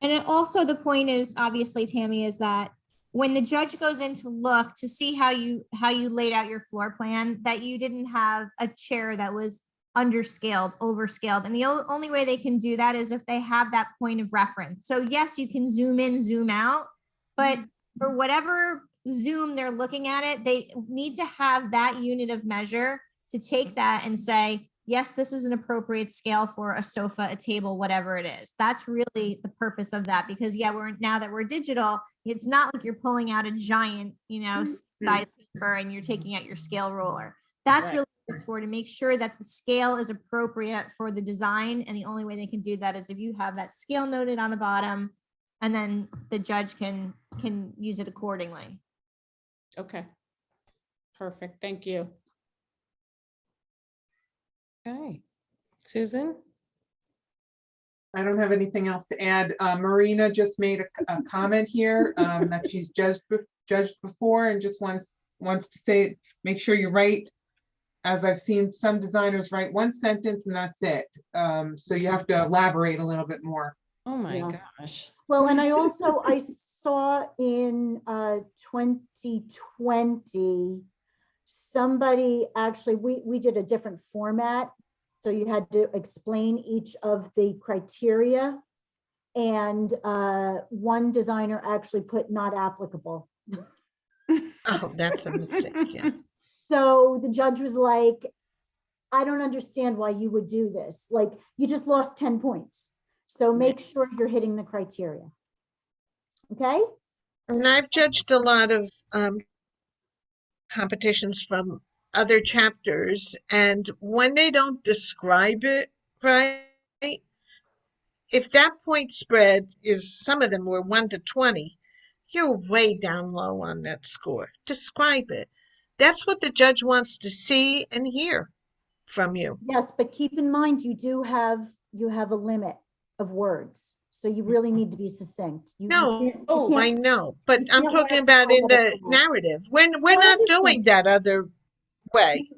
And it also, the point is, obviously, Tammy, is that when the judge goes in to look to see how you laid out your floor plan, that you didn't have a chair that was underscaled, overscaled. And the only way they can do that is if they have that point of reference. So yes, you can zoom in, zoom out, but for whatever zoom they're looking at it, they need to have that unit of measure to take that and say, yes, this is an appropriate scale for a sofa, a table, whatever it is. That's really the purpose of that, because yeah, now that we're digital, it's not like you're pulling out a giant, size paper and you're taking out your scale ruler. That's Right. really what it's for, to make sure that the scale is appropriate for the design. And the only way they can do that is if you have that scale noted on the bottom, and then the judge can use it accordingly. Okay. Perfect, thank you. Okay. Susan? I don't have anything else to add. Marina just made a comment here that she's judged before and just wants to say, make sure you write, as I've seen some designers write one sentence and that's it. So you have to elaborate a little bit more. Oh my Yeah. gosh. Well, and I saw in 2020, somebody actually, we did a different format. So you had to explain each of the criteria. And one designer actually put not applicable. Oh, that's a mistake, yeah. So the judge was like, I don't understand why you would do this. Like, you just lost 10 points. So make sure you're hitting the criteria. Okay? And I've judged a lot of competitions from other chapters, and when they don't describe it right, if that point spread is, some of them were 1 to 20, you're way down low on that score. Describe it. That's what the judge wants to see and hear from you. Yes, but keep in mind, you have a limit of words. So you really need to be succinct. No, you can't- I know, but you I'm can't talking let about in go the of that. narrative. We're I not doing understand. that other way.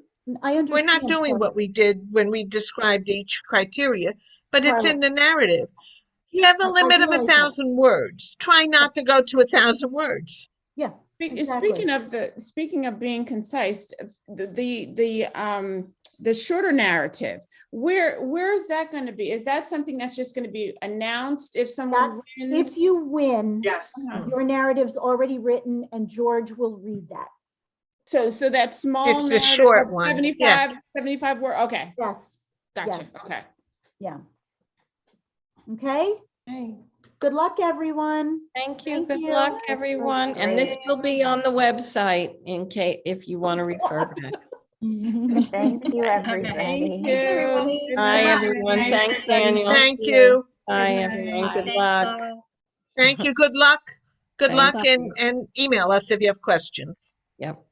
I understand. We're not doing what we did when we described each criteria, but it's in the narrative. You have a I limit of realize that. 1,000 words. Try not to go to 1,000 words. Yeah. Speaking of being concise, the shorter narrative, where is that going to be? Is that something that's just going to be announced if someone wins? If you win, Yes. your narrative's already written and George will read that. So that small It's the narrative short of one, 75, yes. 75 word, okay, Yes. gotcha, Yes. okay. Yeah. Okay. Okay. Good luck, everyone. Thank you. Thank Good you. luck, This was everyone. And this great. will be on the website in case, if you want to refer back. Thank you, everybody. Thank you. Good Bye, night. everyone. Thanks, Daniel. Thank you. Bye, Good everyone. night. Good luck. Thank you. Good luck. Good Thank luck, and email us if you have questions. Yep.